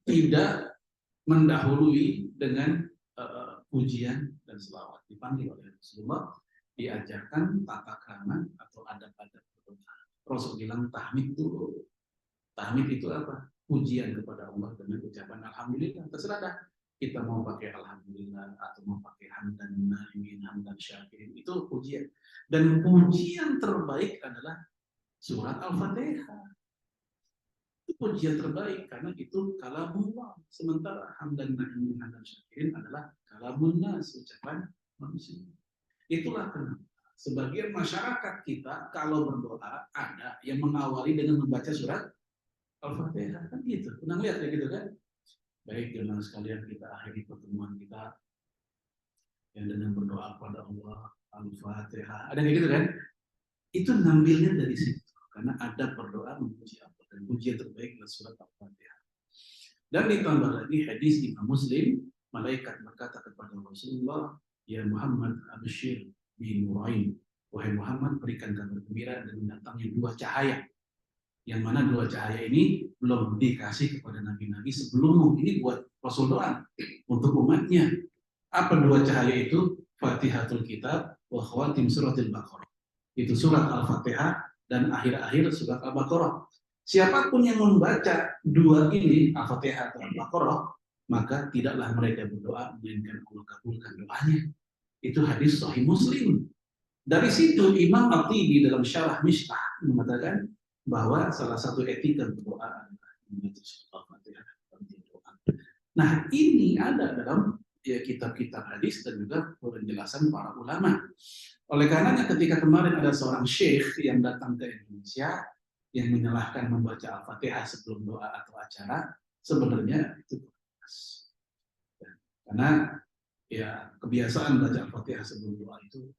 tidak mendahului dengan pujian dan selawat. Dipanggil oleh Rasulullah, diajarkan tata krama atau adab-adab berdoa. Rasul bilang tahmid itu apa? Pujian kepada Allah dengan ucapan alhamdulillah. Terserah dah, kita mau pakai alhamdulillah atau mau pakai hamdan naimin, hamdan syakirin, itu pujian. Dan pujian terbaik adalah surat Al-Fatihah. Itu pujian terbaik karena itu kalamullah. Sementara hamdan naimin, hamdan syakirin adalah kalamun nas, ucapan manusia. Itulah kenapa sebagian masyarakat kita kalau berdoa ada yang mengawali dengan membaca surat Al-Fatihah, kan gitu. Pernah lihat ya gitu kan? Baik, jemaah sekalian, kita akhiri pertemuan kita yang dengan berdoa kepada Allah, Al-Fatihah. Ada kayak gitu kan? Itu ngambilnya dari situ. Karena ada berdoa memuji Allah. Dan pujian terbaik adalah surat Al-Fatihah. Dan ditambah lagi hadis Imam Muslim, malaikat berkata kepada Rasulullah, ya Muhammad abshir bi nurain. Wahai Muhammad, berikan kabar gembira dengan datangnya dua cahaya. Yang mana dua cahaya ini belum dikasih kepada nabi-nabi sebelummu. Ini buat Rasul doang untuk umatnya. Apa dua cahaya itu? Fatihatul Kitab wa khawatim suratil Baqarah. Itu surat Al-Fatihah dan akhir-akhir surat Al-Baqarah. Siapapun yang membaca dua ini, Al-Fatihah atau Al-Baqarah, maka tidaklah mereka berdoa melainkan Allah kabulkan doanya. Itu hadis Sahih Muslim. Dari situ Imam At-Tibi dalam Syarah Mishtah mengatakan bahwa salah satu etika berdoa adalah membaca surat Al-Fatihah. Nah, ini ada dalam kitab-kitab hadis dan juga penjelasan para ulama. Oleh karenanya ketika kemarin ada seorang syekh yang datang ke Indonesia yang menyalahkan membaca Al-Fatihah sebelum doa atau acara, sebenarnya itu karena ya kebiasaan baca Al-Fatihah sebelum doa itu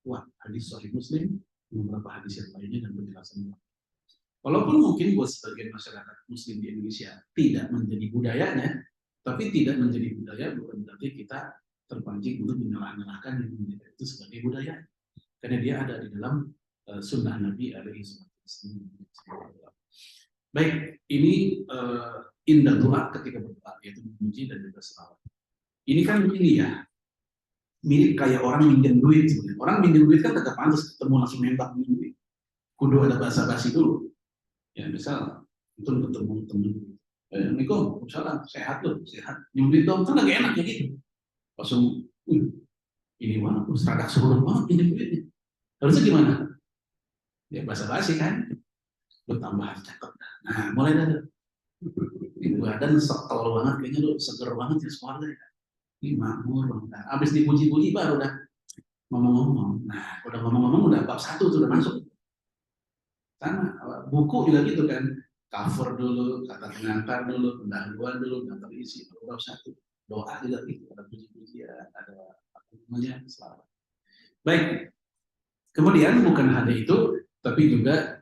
kuat. Hadis Sahih Muslim, beberapa hadis yang lainnya dan penjelasannya. Walaupun mungkin buat sebagian masyarakat Muslim di Indonesia tidak menjadi budayanya, tapi tidak menjadi budaya bukan berarti kita terpancing untuk menyalah-nyalahkan yang menjadi itu sebagai budaya. Karena dia ada di dalam sunnah Nabi alaihi wasallam. Baik, ini indah doa ketika berdoa, yaitu memuji dan juga selawat. Ini kan ini ya, mirip kayak orang minjem duit sebenarnya. Orang minjem duit kan tetap pantas ketemu langsung nembak minjem duit. Kudu ada basa-basi dulu. Ya misal itu ketemu temen, Assalamualaikum, salam, sehat loh, sehat. Nyumbit dong, kan lagi enak ya gitu. Langsung, ini mah seragak suruh banget minjem duitnya. Harusnya gimana? Ya basa-basi kan, lu tambah cakep. Nah, mulai dari ini badan sekal banget, kayaknya lu seger banget ya sekolah ya. Ini makmur banget. Nah, abis dipuji-puji baru udah ngomong-ngomong. Nah, udah ngomong-ngomong udah bab 1 tuh udah masuk. Sama, buku juga gitu kan, cover dulu, kata pengantar dulu, pendahuluan dulu, dan terisi, bab 1. Doa juga gitu, ada puji-pujian, ada apa namanya, selawat. Baik, kemudian bukan hanya itu, tapi juga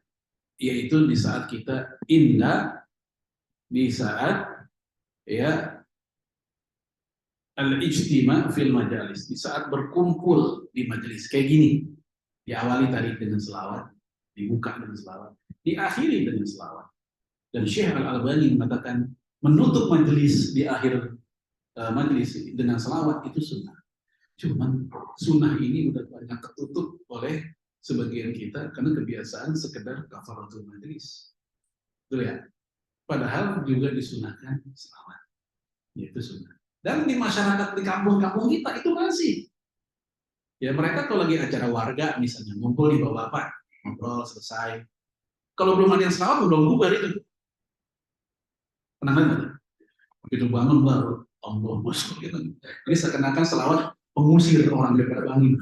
yaitu di saat kita indah, di saat ya al-ijtima fil majalis, di saat berkumpul di majelis kayak gini, diawali tadi dengan selawat. dibuka dengan selawat, diakhiri dengan selawat. Dan Syekh Al-Albani mengatakan menutup majelis di akhir majelis dengan selawat itu sunnah. Cuman sunnah ini udah banyak ketutup oleh sebagian kita karena kebiasaan sekedar kafaratul majelis. Betul ya? Padahal juga disunahkan selawat. Itu sunnah. Dan di masyarakat di kampung-kampung kita itu masih. Ya mereka kalau lagi acara warga misalnya ngumpul di bapak-bapak, ngobrol selesai. Kalau belum ada yang selawat belum bubar itu. Pernah nggak? Begitu bangun baru Allah masuk gitu. Ini seakan-akan selawat pengusir orang daripada bangun.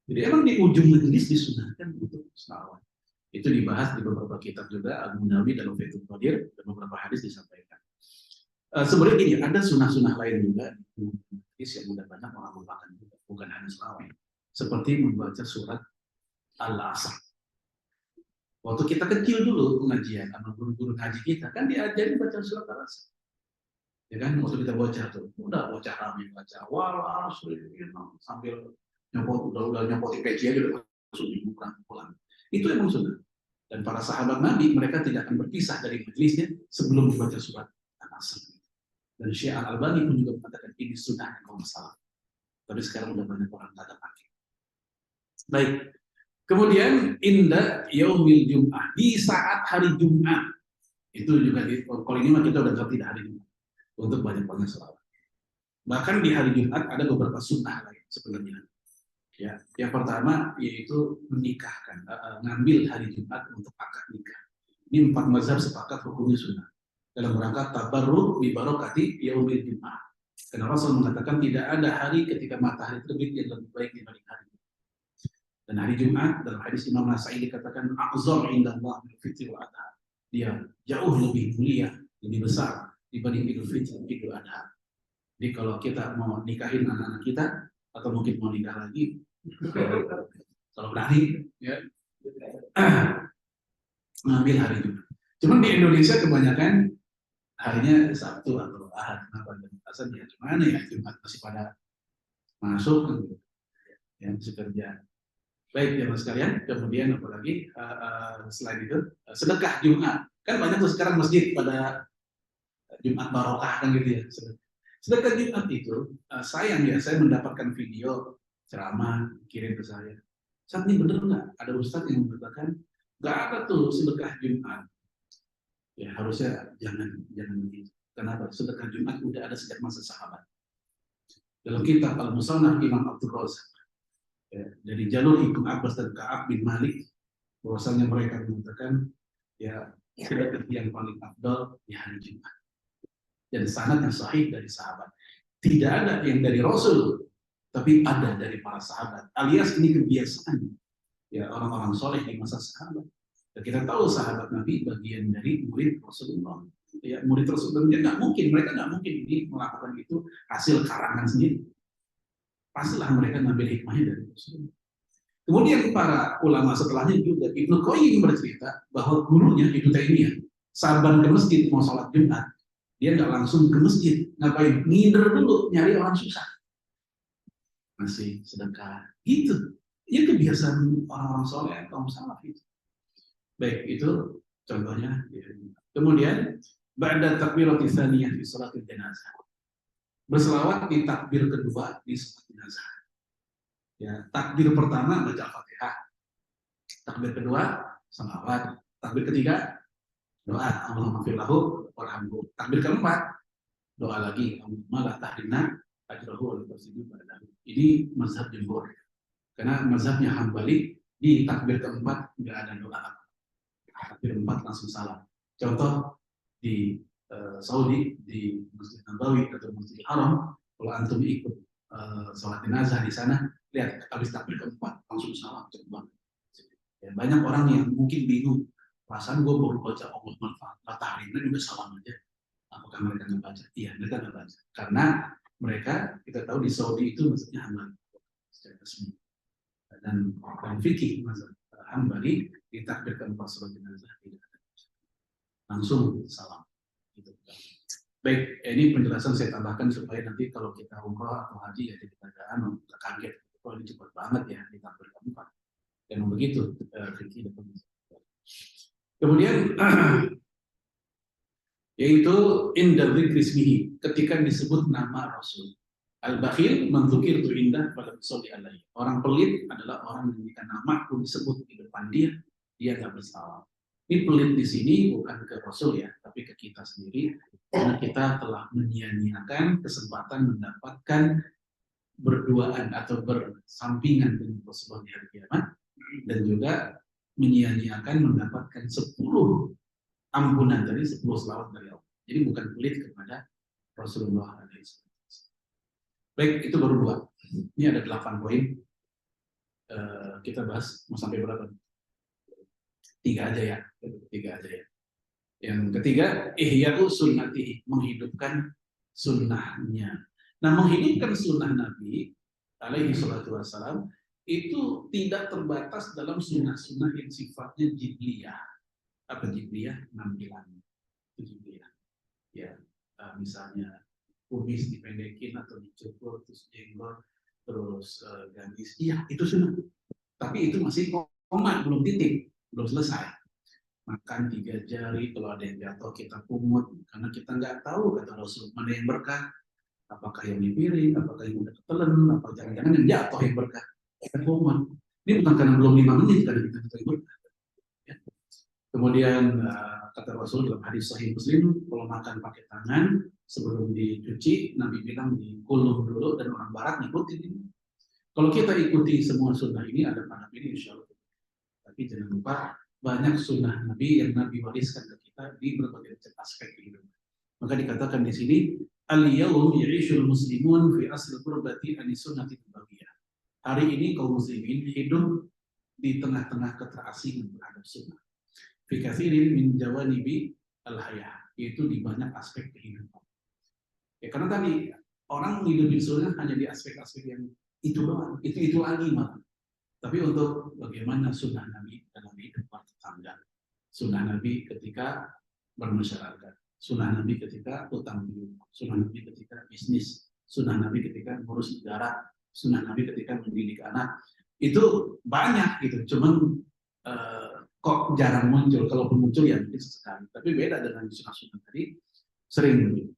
Jadi emang di ujung majelis disunahkan untuk selawat. Itu dibahas di beberapa kitab juga, Al-Munawi dalam Fathul Qadir, dan beberapa hadis disampaikan. Sebenarnya gini, ada sunah-sunah lain juga di hadis yang sudah banyak orang lupakan juga, bukan hanya selawat. Seperti membaca surat Al-Asr. Waktu kita kecil dulu pengajian sama guru-guru haji kita kan diajari baca surat Al-Asr. Ya kan, waktu kita baca tuh, udah baca rame baca wal asr sambil nyopot udah nyopot peci aja udah langsung dibuka pulang. Itu emang sunnah. Dan para sahabat Nabi mereka tidak akan berpisah dari majelisnya sebelum dibaca surat Al-Asr. Dan Syekh Al-Albani pun juga mengatakan ini sunnah kalau masalah. Tapi sekarang udah banyak orang tak pakai. Baik. Kemudian inda yaumil Jum'ah, di saat hari Jumat. Itu juga kalau ini mah kita udah ngerti hari Jumat untuk banyak-banyak selawat. Bahkan di hari Jumat ada beberapa sunnah lain sebenarnya. Ya, yang pertama yaitu menikahkan, ngambil hari Jumat untuk akad nikah. Ini 4 mazhab sepakat hukumnya sunnah. Dalam rangka tabarruk bi barokati yaumil Jum'ah. Karena Rasul mengatakan tidak ada hari ketika matahari terbit yang lebih baik dibanding hari Jumat. Dan hari Jumat dalam hadis Imam Nasai dikatakan a'zam indallah min fitri wal adha. Dia jauh lebih mulia, lebih besar dibanding Idul Fitri, Idul Adha. Jadi kalau kita mau nikahin anak-anak kita atau mungkin mau nikah lagi, kalau berani, ya, ngambil hari Jumat. Cuman di Indonesia kebanyakan harinya Sabtu atau Ahad. Kenapa? Dan ya gimana ya Jumat masih pada masuk, yang masih kerja. Baik ya mas sekalian. Kemudian apalagi selain itu sedekah Jumat. Kan banyak tuh sekarang masjid pada Jumat barokah kan gitu ya. Sedekah Jumat itu sayang ya saya mendapatkan video ceramah kirim ke saya. Saat ini bener nggak? Ada ustadz yang mengatakan nggak ada tuh sedekah Jumat. Ya harusnya jangan begitu. Kenapa? Sedekah Jumat udah ada sejak masa sahabat. Dalam kitab Al-Musannaf Imam Abdul Razak, ya, dari jalur Ibnu Abbas dan Ka'ab bin Malik, bahwasanya mereka mengatakan ya sedekah yang paling afdal di hari Jumat. Dan sanad yang sahih dari sahabat. Tidak ada yang dari Rasul, tapi ada dari para sahabat. Alias ini kebiasaan ya orang-orang soleh di masa sahabat. Dan kita tahu sahabat Nabi bagian dari murid Rasulullah. Ya, murid Rasulullah nggak mungkin, mereka nggak mungkin ini melakukan itu hasil karangan sendiri. Pastilah mereka ngambil hikmahnya dari Rasulullah. Kemudian para ulama setelahnya juga Ibnu Qayyim bercerita bahwa gurunya Ibnu Taimiyah saban ke masjid mau sholat Jumat, dia nggak langsung ke masjid, ngapain? Ngider dulu, nyari orang susah. Masih sedekah, gitu. Itu kebiasaan orang-orang soleh, kaum salaf itu. Baik, itu contohnya. Kemudian, ba'da takbiratis tsaniyah fi shalatil janazah. Berselawat di takbir kedua di salat jenazah. Ya, takbir pertama baca Fatihah. Takbir kedua selawat. Takbir ketiga doa Allahumma fir lahu warhamhu. Takbir keempat doa lagi Allahumma la tahrimna ajrahu wa la tufsidhu ba'dahu. Ini mazhab jumhur. Karena mazhabnya Hambali di takbir keempat enggak ada doa. Takbir keempat langsung salam. Contoh di Saudi di Masjid Nabawi atau Masjidil Haram, kalau antum ikut sholat jenazah di sana, lihat habis takbir keempat langsung salam, cepet banget. Ya, banyak orang yang mungkin bingung, perasaan gue baru baca Allah matahari ini udah salam aja. Apakah mereka nggak baca? Iya, mereka nggak baca. Karena mereka kita tahu di Saudi itu maksudnya Hambali secara resmi. Dan fikih mazhab Hambali di takbir keempat sholat jenazah tidak ada. Langsung salam. Gitu. Baik, ini penjelasan saya tambahkan supaya nanti kalau kita umrah atau haji ya kita agak kaget. Oh ini cepat banget ya di takbir keempat. Dan begitu fikih. Kemudian yaitu inda dzikri ketika disebut nama Rasul. Al-bakhil mendzukir itu indah pada soli alaihi. Orang pelit adalah orang yang jika nama pun disebut di depan dia nggak bersalah. Ini pelit di sini bukan ke Rasul ya, tapi ke kita sendiri karena kita telah menyia-nyiakan kesempatan mendapatkan berduaan atau bersampingan dengan Rasulullah di hari kiamat, dan juga menyia-nyiakan mendapatkan 10 ampunan dari 10 selawat dari Allah. Jadi bukan pelit kepada Rasulullah SAW. Baik, itu baru 2. Ini ada 8 poin. Kita bahas mau sampai berapa? 3 aja ya. 3 aja ya. Yang ketiga, ihya'u sunnati, menghidupkan sunnahnya. Nah, menghidupkan sunnah Nabi alaihi salatu wassalam itu tidak terbatas dalam sunnah-sunnah yang sifatnya jibliyah. Apa jibliyah? Nampilan. Itu jibliyah. Ya, misalnya kumis dipendekin atau dicukur, terus jenggot, terus gamis. Iya, itu sunnah. Tapi itu masih koma, belum titik, belum selesai. Makan 3 jari, kalau ada yang jatuh kita pungut, karena kita nggak tahu kata Rasul mana yang berkah. Apakah yang di piring, apakah yang udah ketelen, apa jangan-jangan yang jatuh yang berkah. Kita pungut. Ini bukan karena belum 5 menit karena kita berkah. Ya. Kemudian kata Rasul dalam hadis Sahih Muslim, kalau makan pakai tangan sebelum dicuci, Nabi bilang dikulum dulu dan orang Barat ngikutin. Kalau kita ikuti semua sunnah ini ada pada ini insya Allah. Tapi jangan lupa banyak sunnah Nabi yang Nabi wariskan ke kita di berbagai aspek kehidupan. Maka dikatakan di sini al-yawm ya'ishul muslimun fi asl qurbati an sunnati nabawiyah. Hari ini kaum muslimin hidup di tengah-tengah keterasingan terhadap sunnah. Fi katsirin min jawanibi al-hayah, yaitu di banyak aspek kehidupan. Ya, karena tadi orang hidup di sunnah hanya di aspek-aspek yang itu doang, itu lagi malah. Tapi untuk bagaimana sunnah Nabi dalam hidup bertetangga, sunnah Nabi ketika bermasyarakat, sunnah Nabi ketika utang piutang, sunnah Nabi ketika bisnis, sunnah Nabi ketika ngurus negara, sunnah Nabi ketika mendidik anak, itu banyak gitu. Cuman kok jarang muncul, kalaupun muncul ya mungkin sesekali. Tapi beda dengan sunnah-sunnah tadi, sering begitu.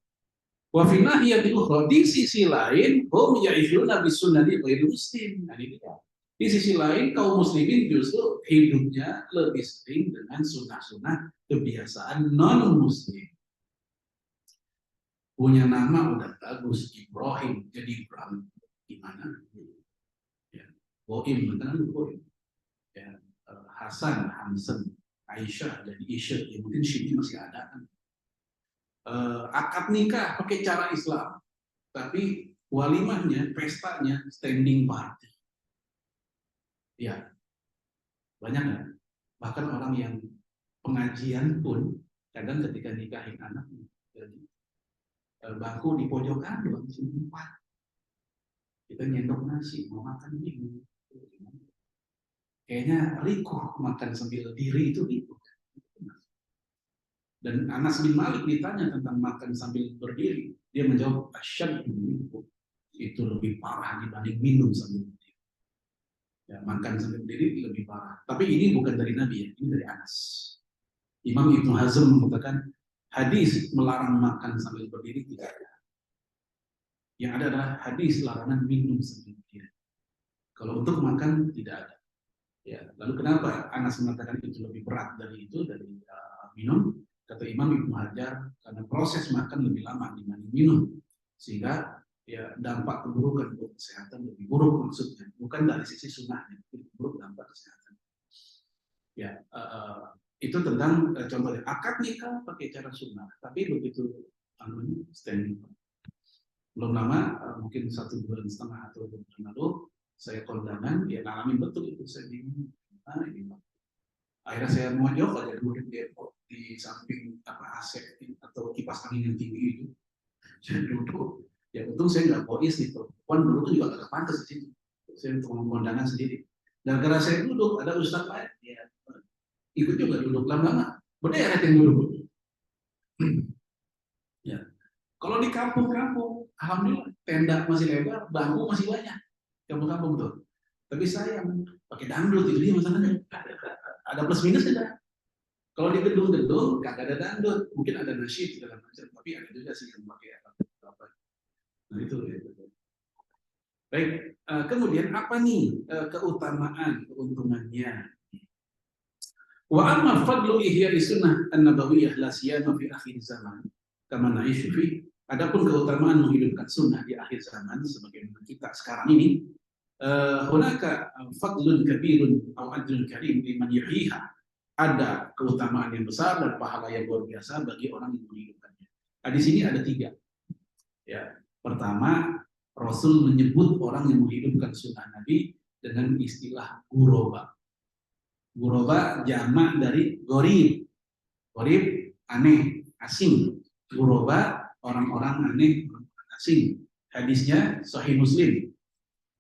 Wa fi nahiyatil ukhra, di sisi lain hum ya'ishuna bis sunnati ghairil muslim. Nah, ini dia. Di sisi lain kaum muslimin justru hidupnya lebih sering dengan sunnah-sunnah kebiasaan non muslim. Punya nama udah bagus, Ibrahim jadi Ibrahim, gimana? Ya, Boim, beneran Boim. Ya, Hasan, Hansen, Aisyah jadi Isya, ya mungkin sini masih ada kan. Akad nikah pakai cara Islam, tapi walimahnya, pestanya standing party. Ya, banyak kan? Bahkan orang yang pengajian pun kadang ketika nikahin anak, jadi bangku di pojokan, bangku sini 4. Kita nyendok nasi, mau makan ini. Kayaknya rikuh makan sambil diri itu rikuh. Dan Anas bin Malik ditanya tentang makan sambil berdiri, dia menjawab asyad itu lebih parah dibanding minum sambil berdiri. Ya, makan sambil berdiri lebih parah. Tapi ini bukan dari Nabi ya, ini dari Anas. Imam Ibnu Hazm mengatakan hadis melarang makan sambil berdiri tidak ada. Yang ada adalah hadis larangan minum sambil berdiri. Kalau untuk makan tidak ada. Ya, lalu kenapa Anas mengatakan itu lebih berat dari itu, dari minum? Kata Imam Ibnu Hajar, karena proses makan lebih lama dibanding minum, sehingga ya dampak keburukan untuk kesehatan lebih buruk, maksudnya bukan dari sisi sunnahnya, lebih buruk dampak kesehatan. Ya, itu tentang contohnya akad nikah pakai cara sunnah, tapi begitu standing. Belum lama, mungkin 1,5 bulan atau 2 bulan lalu, saya kondangan, dia ngalamin betul itu, saya bingung. Ini akhirnya saya mau jawab aja duduk di samping AC atau kipas angin yang tinggi itu. Saya duduk, ya untung saya nggak bois nih, perempuan dulu tuh juga agak pantas di situ. Saya untuk kondangan sendiri. Dan karena saya duduk, ada ustadz lain, ya ikut juga duduk lama-lama. Berderet yang duduk. Ya, kalau di kampung-kampung, alhamdulillah tenda masih lebar, bangku masih banyak. Kampung-kampung tuh. Tapi sayang, pakai dangdut itu dia masalahnya. Ada plus minus tidak? Kalau di gedung-gedung nggak ada dangdut, mungkin ada nasyid segala macam, tapi ada juga sih yang pakai apa. Nah itu ya. Baik, kemudian apa nih keutamaan, keuntungannya? Wa amma fadlu ihya'i sunnah an-nabawiyah la siyama fi akhir zaman kama na'ishu fi. Adapun keutamaan menghidupkan sunnah di akhir zaman sebagaimana kita sekarang ini, hunaka fadlun kabirun aw ajrun karim liman yuhyiha. Ada keutamaan yang besar dan pahala yang luar biasa bagi orang yang menghidupkannya. Nah, di sini ada 3. Ya, pertama, Rasul menyebut orang yang menghidupkan sunnah Nabi dengan istilah guroba. Guroba jamak dari gorib. Gorib aneh, asing. Guroba orang-orang aneh, orang asing. Hadisnya Sahih Muslim.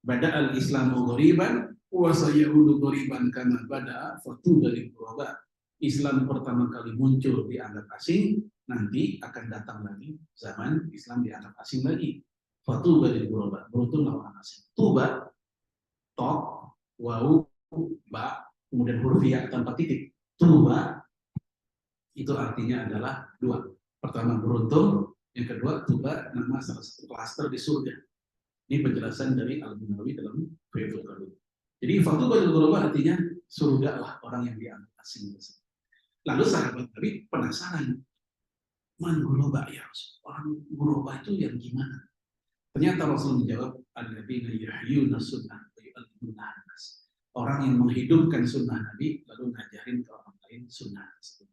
Bada al-Islamu goriban, wa sayaudu goriban kama bada fatu dari guroba. Islam pertama kali muncul dianggap asing, nanti akan datang lagi zaman Islam dianggap asing lagi. Fatu dari guroba, beruntunglah orang asing. Tuba, tok, wau, ba, kemudian huruf ya tanpa titik. Tuba itu artinya adalah 2. Pertama beruntung, yang kedua tuba nama salah satu klaster di surga. Ini penjelasan dari Al-Munawi dalam Fathul Qadir. Jadi fatu badal ghuraba artinya surga lah orang yang dianggap asing. Lalu sahabat Nabi penasaran, man ghuraba ya Rasul? Orang ghuraba itu yang gimana? Ternyata Rasul menjawab, alladzina yuhyuna sunnah wa yu'allimuna an-nas. Orang yang menghidupkan sunnah Nabi lalu ngajarin ke orang lain sunnah tersebut.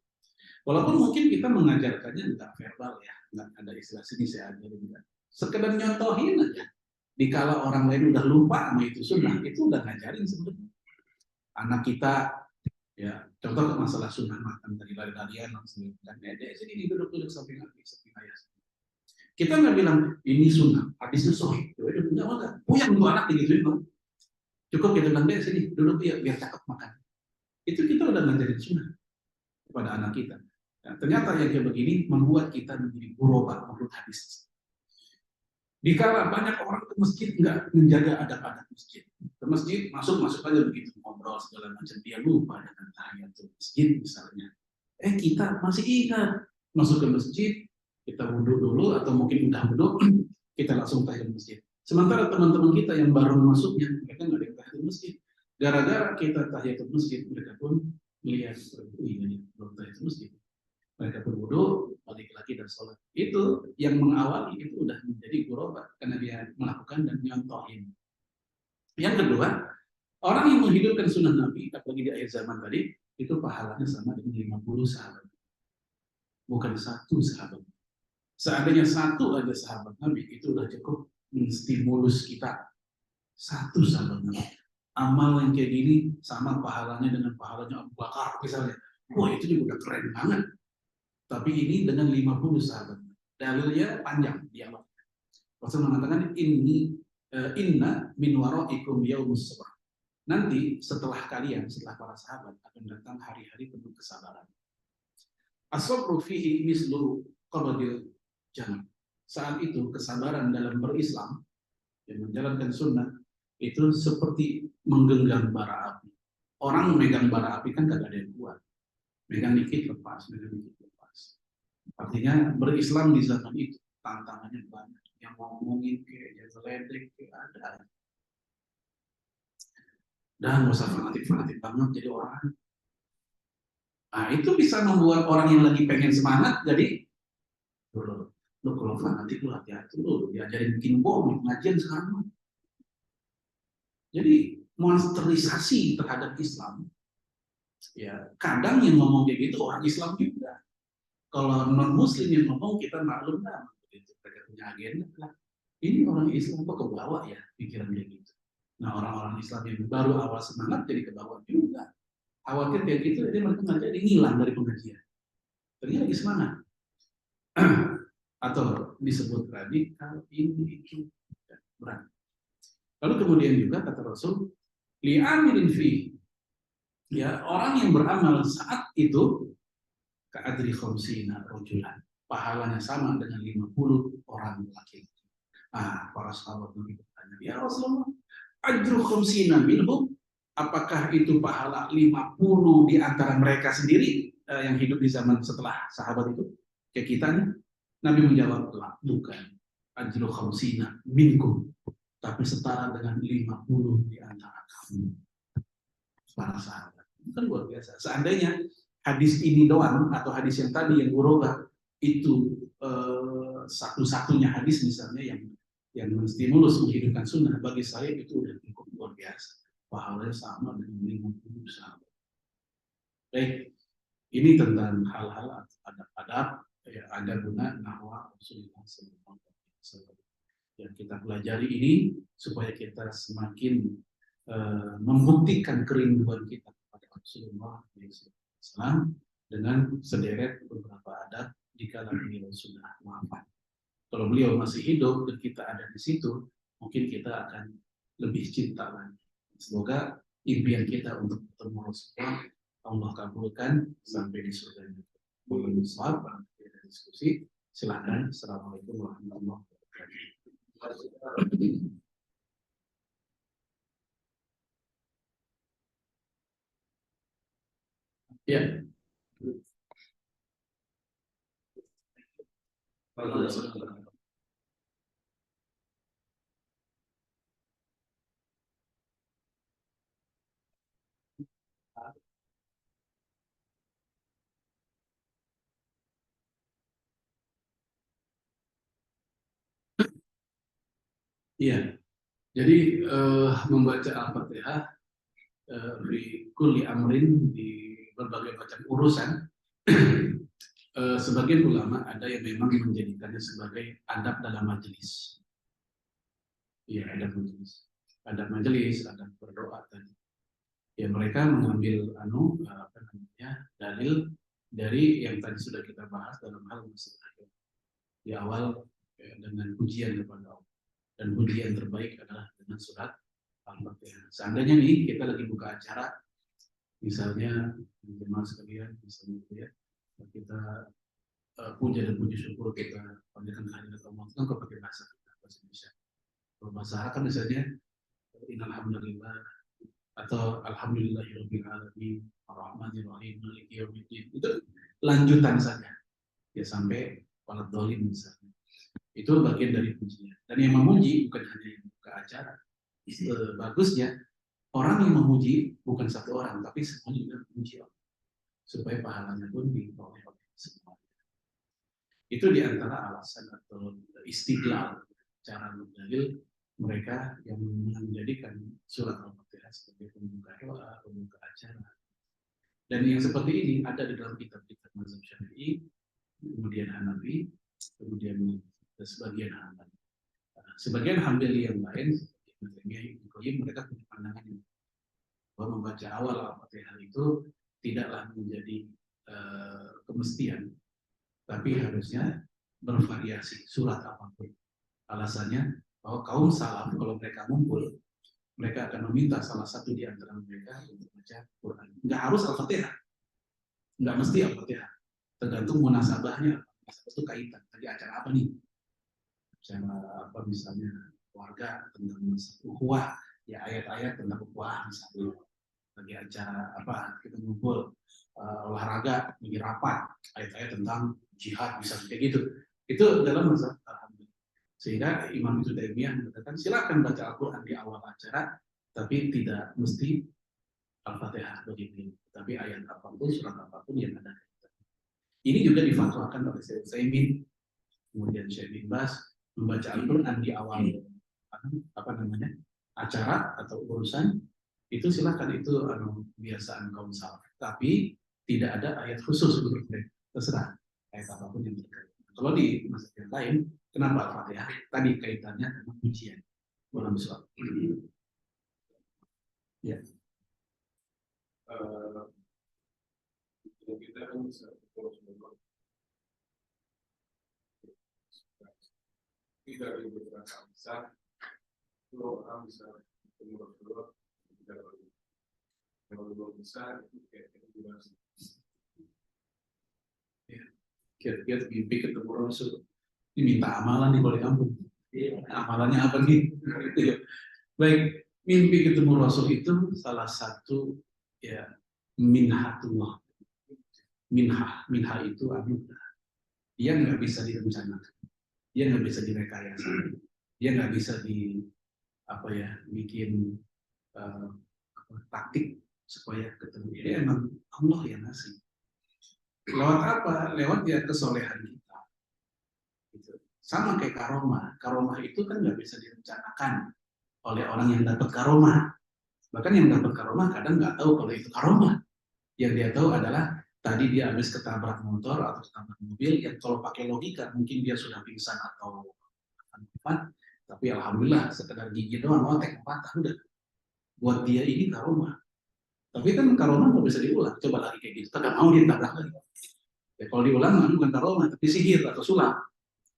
Walaupun mungkin kita mengajarkannya enggak verbal ya, enggak ada istilah sini saya ajarin enggak. Sekedar nyontohin aja. Dikala orang lain udah lupa sama itu sunnah, itu udah ngajarin sebenarnya. Anak kita, ya contoh masalah sunnah makan tadi lari-larian langsung dan sini duduk-duduk samping ayah. Kita nggak bilang ini sunnah, hadisnya sahih, enggak, puyang untuk anak digituin dong. Cukup kita bilang sini duduk ya biar cakep makan. Itu kita udah ngajarin sunnah kepada anak kita. Nah, ternyata yang kayak begini membuat kita menjadi guroba menurut hadis. Dikala banyak orang ke masjid nggak menjaga adab-adab masjid. Ke masjid masuk aja begitu ngobrol segala macam, dia lupa dengan tahiyatul masjid misalnya. Kita masih ingat masuk ke masjid, kita wudhu dulu atau mungkin udah wudhu, kita langsung tahiyatul masjid. Sementara teman-teman kita yang baru masuknya, mereka nggak ada yang tahiyatul masjid. Gara-gara kita tahiyatul masjid, mereka pun melihat ini belum tahiyatul masjid. Mereka berwudu, balik lagi dan sholat. Itu yang mengawali itu udah menjadi guroba karena dia melakukan dan nyontohin. Yang kedua, orang yang menghidupkan sunnah Nabi, apalagi di akhir zaman tadi, itu pahalanya sama dengan 50 sahabat. Bukan 1 sahabat. Seandainya 1 aja sahabat Nabi, itu udah cukup menstimulus kita. 1 sahabat Nabi. Amal yang kayak gini sama pahalanya dengan pahalanya Abu Bakar misalnya. Wah, itu juga udah keren banget. Tapi ini dengan 50 sahabat. Dalilnya panjang dialog. Rasul mengatakan inna min waraikum yaumus sabr. Nanti setelah kalian, setelah para sahabat akan datang hari-hari penuh kesabaran. As-sabru fihi mislu qabdil jannah. Saat itu kesabaran dalam berislam yang menjalankan sunnah itu seperti menggenggam bara api. Orang memegang bara api kan kagak ada yang kuat. Megang dikit lepas, megang dikit lepas. Artinya berislam di zaman itu tantangannya banyak. Yang ngomongin kayak geledek kayak ada. Dan nggak usah fanatik banget jadi orang. Nah itu bisa membuat orang yang lagi pengen semangat jadi lu kalau fanatik lu hati-hati lu diajarin bikin bom pengajian sekarang. Jadi monsterisasi terhadap Islam. Ya kadang yang ngomong kayak gitu orang Islam juga. Kalau non Muslim yang ngomong kita maklum lah, begitu mereka punya agenda lah. Ini orang Islam kok kebawa ya pikirannya gitu. Nah orang-orang Islam yang baru awal semangat jadi kebawa juga. Khawatir kayak gitu, jadi mereka nggak jadi ngilang dari pengajian. Ternyata lagi semangat. Atau disebut radikal ini itu berat. Lalu kemudian juga kata Rasul, li'amilin fi, ya orang yang beramal saat itu ka'adri khamsina rajulan, pahalanya sama dengan 50 orang laki-laki. Para sahabat Nabi bertanya, ya Rasulullah, ajru khamsina minhum, apakah itu pahala 50 di antara mereka sendiri yang hidup di zaman setelah sahabat itu kayak kita nih? Nabi menjawab, bukan. Ajru khamsina minkum, tapi setara dengan 50 di antara kamu, para sahabat. Itu kan luar biasa. Seandainya hadis ini doang atau hadis yang tadi yang urobah itu satu-satunya hadis misalnya yang menstimulus menghidupkan sunnah, bagi saya itu udah cukup luar biasa. Pahalanya sama dengan 50 sahabat. Baik, ini tentang hal-hal adab-adab ya, ada guna nahwa Rasulullah SAW yang kita pelajari ini supaya kita semakin membuktikan kerinduan kita kepada Rasulullah SAW dengan sederet beberapa adab jika beliau sudah wafat. Kalau beliau masih hidup dan kita ada di situ, mungkin kita akan lebih cinta lagi. Semoga impian kita untuk bertemu Rasulullah Allah kabulkan sampai di surga. Mohon maaf ada diskusi. Silakan. Assalamualaikum warahmatullahi wabarakatuh. Ya. Iya, jadi membaca Al-Fatihah di kulli amrin, di berbagai macam urusan, sebagian ulama ada yang memang menjadikannya sebagai adab dalam majelis. Iya, adab majelis, adab berdoa tadi. Ya mereka mengambil dalil dari yang tadi sudah kita bahas dalam hal masalah di awal dengan pujian kepada Allah. Dan pujian terbaik adalah dengan surat Al-Fatihah. Seandainya nih kita lagi buka acara, misalnya jemaah sekalian, misalnya ya, kita puja dan puji syukur, kita panjatkan kehadirat Allah, itu kan pakai bahasa Indonesia. Kalau bahasa Arab kan misalnya innalhamdulillah atau alhamdulillahirabbil alamin arrahmanirrahim maliki yaumiddin, itu lanjutan saja ya sampai walad dhalin misalnya. Itu bagian dari pujian. Dan yang memuji bukan hanya yang buka acara. Bagusnya orang yang memuji bukan satu orang, tapi semuanya juga memuji Allah. Supaya pahalanya pun diperoleh oleh semua. Itu diantara alasan atau istidlal, cara berdalil mereka yang menjadikan surat Al-Fatihah sebagai pembuka doa, pembuka acara. Dan yang seperti ini ada di dalam kitab-kitab mazhab Syafi'i, kemudian Hanafi, kemudian sebagian Hambali. Sebagian Hambali yang lain, mereka punya pandangan bahwa membaca awal Al-Fatihah itu tidaklah menjadi kemestian, tapi harusnya bervariasi surat apapun. Alasannya bahwa kaum salaf kalau mereka ngumpul, mereka akan meminta salah satu di antara mereka untuk baca Quran. Nggak harus Al-Fatihah, nggak mesti Al-Fatihah, tergantung munasabahnya. Itu kaitan tadi acara apa nih? Acara apa misalnya keluarga tentang ukhuwah, ya ayat-ayat tentang ukhuwah misalnya. Lagi acara apa kita ngumpul olahraga, lagi rapat, ayat-ayat tentang jihad misalnya kayak gitu. Itu dalam mazhab Alhamdulillah. Sehingga Imam Ibnu Taimiyah mengatakan silakan baca Al-Quran di awal acara, tapi tidak mesti Al-Fatihah begitu. Tapi ayat apapun, surat apapun yang ada. Ini juga difatwakan oleh Syekh Utsaimin, kemudian Syekh bin Baz, membaca Al-Quran di awal acara atau urusan itu silakan, itu kebiasaan kaum salaf. Tapi tidak ada ayat khusus untuk mereka, terserah ayat apapun yang terkait. Kalau di mazhab yang lain, kenapa Al-Fatihah? Tadi kaitannya dengan pujian. Dalam surat. Ya. Kita kan bisa tidak ada beberapa besar, kalau orang bisa ketemu Rasulullah tidak perlu. Kalau belum besar itu kayak durasi. Ya, kira-kira mimpi ketemu Rasul, diminta amalan nih kalau di kampung. Amalannya apa nih? Baik, mimpi ketemu Rasul itu salah satu ya minhatullah. Minha itu anugerah. Dia nggak bisa direncanakan, dia nggak bisa direkayasa, dia nggak bisa bikin taktik supaya ketemu. Dia emang Allah yang ngasih. Lewat apa? Lewat ya kesolehan kita. Gitu. Sama kayak karomah. Karomah itu kan nggak bisa direncanakan oleh orang yang dapat karomah. Bahkan yang dapat karomah kadang nggak tahu kalau itu karomah. Yang dia tahu adalah tadi dia habis ketabrak motor atau ketabrak mobil, yang kalau pakai logika mungkin dia sudah pingsan atau apa, tapi alhamdulillah sekedar gigi doang, otek patah udah. Buat dia ini karomah. Tapi kan karomah nggak bisa diulang. Coba lagi kayak gitu, kagak mau dia tabrak lagi. Ya, kalau diulang bukan karomah, tapi sihir atau sulap.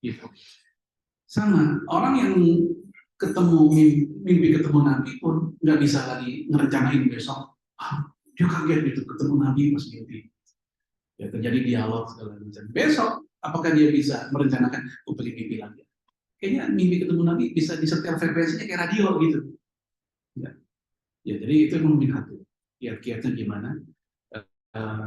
Gitu. Sama orang yang ketemu mimpi ketemu Nabi pun nggak bisa lagi ngerencanain besok. Dia kaget gitu ketemu Nabi pas mimpi. Ya terjadi dialog segala macam. Besok apakah dia bisa merencanakan untuk mimpi lagi? Kayaknya mimpi ketemu Nabi bisa disetel frekuensinya kayak radio gitu. Ya jadi itu memang minat. Kiat-kiatnya gimana?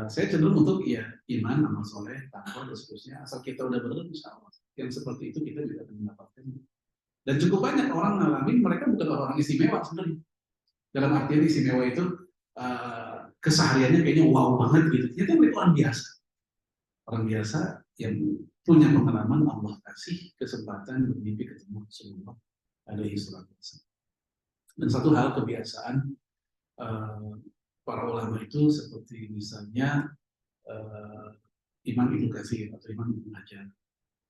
Saya cenderung untuk ya iman, amal soleh, takwa dan seterusnya. Asal kita udah benar, insya Allah. Yang seperti itu kita juga akan mendapatkan. Dan cukup banyak orang ngalamin, mereka bukan orang istimewa sebenarnya. Dalam artian istimewa itu kesehariannya kayaknya wow banget gitu. Ternyata mereka orang biasa. Orang biasa yang punya pengalaman Allah kasih kesempatan bermimpi ketemu Rasulullah alaihi salatu wasallam. Dan satu hal kebiasaan para ulama itu seperti misalnya Imam Ibnu Katsir atau Imam Ibnu Hajar.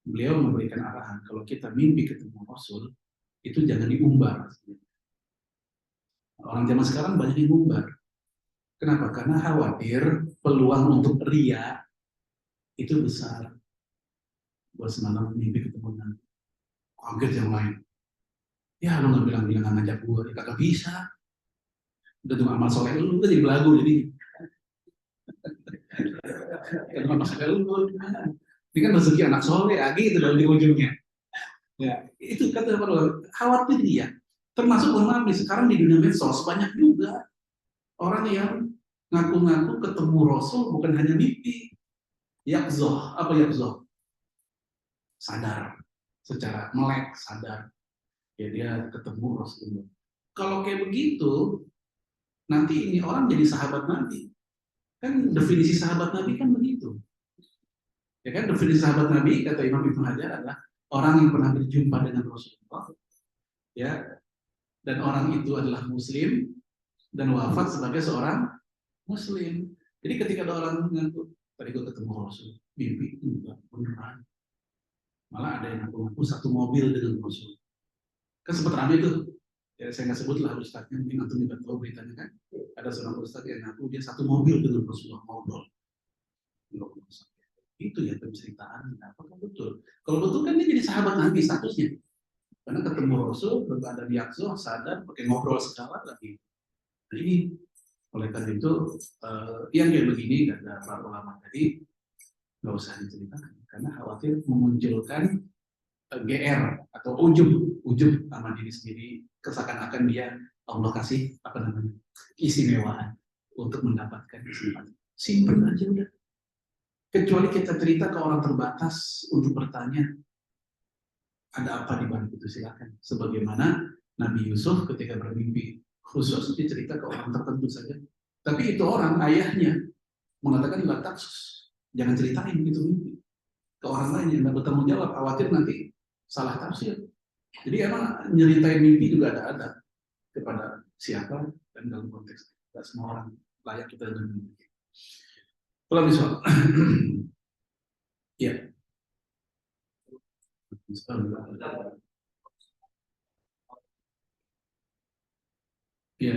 Beliau memberikan arahan kalau kita mimpi ketemu Rasul itu jangan diumbar. Orang zaman sekarang banyak yang umbar. Kenapa? Karena khawatir peluang untuk ria itu besar. Buat semalam mimpi ketemu Nabi. Kaget yang lain. Ya lu nggak bilang-bilang ngajak gue, ya kagak bisa. Udah cuma amal soleh lu, jadi belagu jadi. Karena amal soleh lu, ini kan rezeki anak soleh, gitu dari ujungnya. Ya, itu kata para khawatir dia. Termasuk mohon maaf sekarang di dunia medsos banyak juga orang yang ngaku-ngaku ketemu Rasul bukan hanya mimpi. Yakzoh, apa yakzoh? Sadar, secara melek sadar. Ya dia ketemu Rasulullah. Kalau kayak begitu, nanti ini orang jadi sahabat Nabi. Kan definisi sahabat Nabi kan begitu. Ya kan definisi sahabat Nabi kata Imam Ibnu Hajar adalah orang yang pernah berjumpa dengan Rasulullah, ya, dan orang itu adalah Muslim dan wafat sebagai seorang Muslim. Jadi ketika ada orang mengaku tadi gue ketemu Rasul, mimpi enggak beneran. Malah ada yang ngaku-ngaku satu mobil dengan Rasul. Kan sempat ramai tuh. Ya, saya nggak sebut lah ustadznya, mungkin antum juga tahu beritanya kan. Ada seorang ustadz yang ngaku dia satu mobil dengan Rasulullah ngobrol. Itu ya penceritaan. Apakah betul? Kalau betul kan dia jadi sahabat Nabi statusnya. Karena ketemu Rasul, berada di Aqsa, sadar, pakai ngobrol segala lagi. Nah ini, oleh karena itu, yang kayak begini, kata para ulama tadi, nggak usah diceritakan. Karena khawatir memunculkan GR atau ujub sama diri sendiri, keseakan-akan dia Allah kasih apa namanya istimewaan untuk mendapatkan kesempatan. Simpen aja udah. Kecuali kita cerita ke orang terbatas untuk bertanya ada apa di balik itu, silakan. Sebagaimana Nabi Yusuf ketika bermimpi khusus dicerita ke orang tertentu saja. Tapi itu orang ayahnya mengatakan la taksus, jangan ceritain itu mimpi ke orang lain yang nggak bertanggung jawab, khawatir nanti salah tafsir. Jadi emang nyeritain mimpi juga ada kepada siapa dan dalam konteks tidak semua orang layak kita dengar mimpi. Kalau misal, ya. Ya.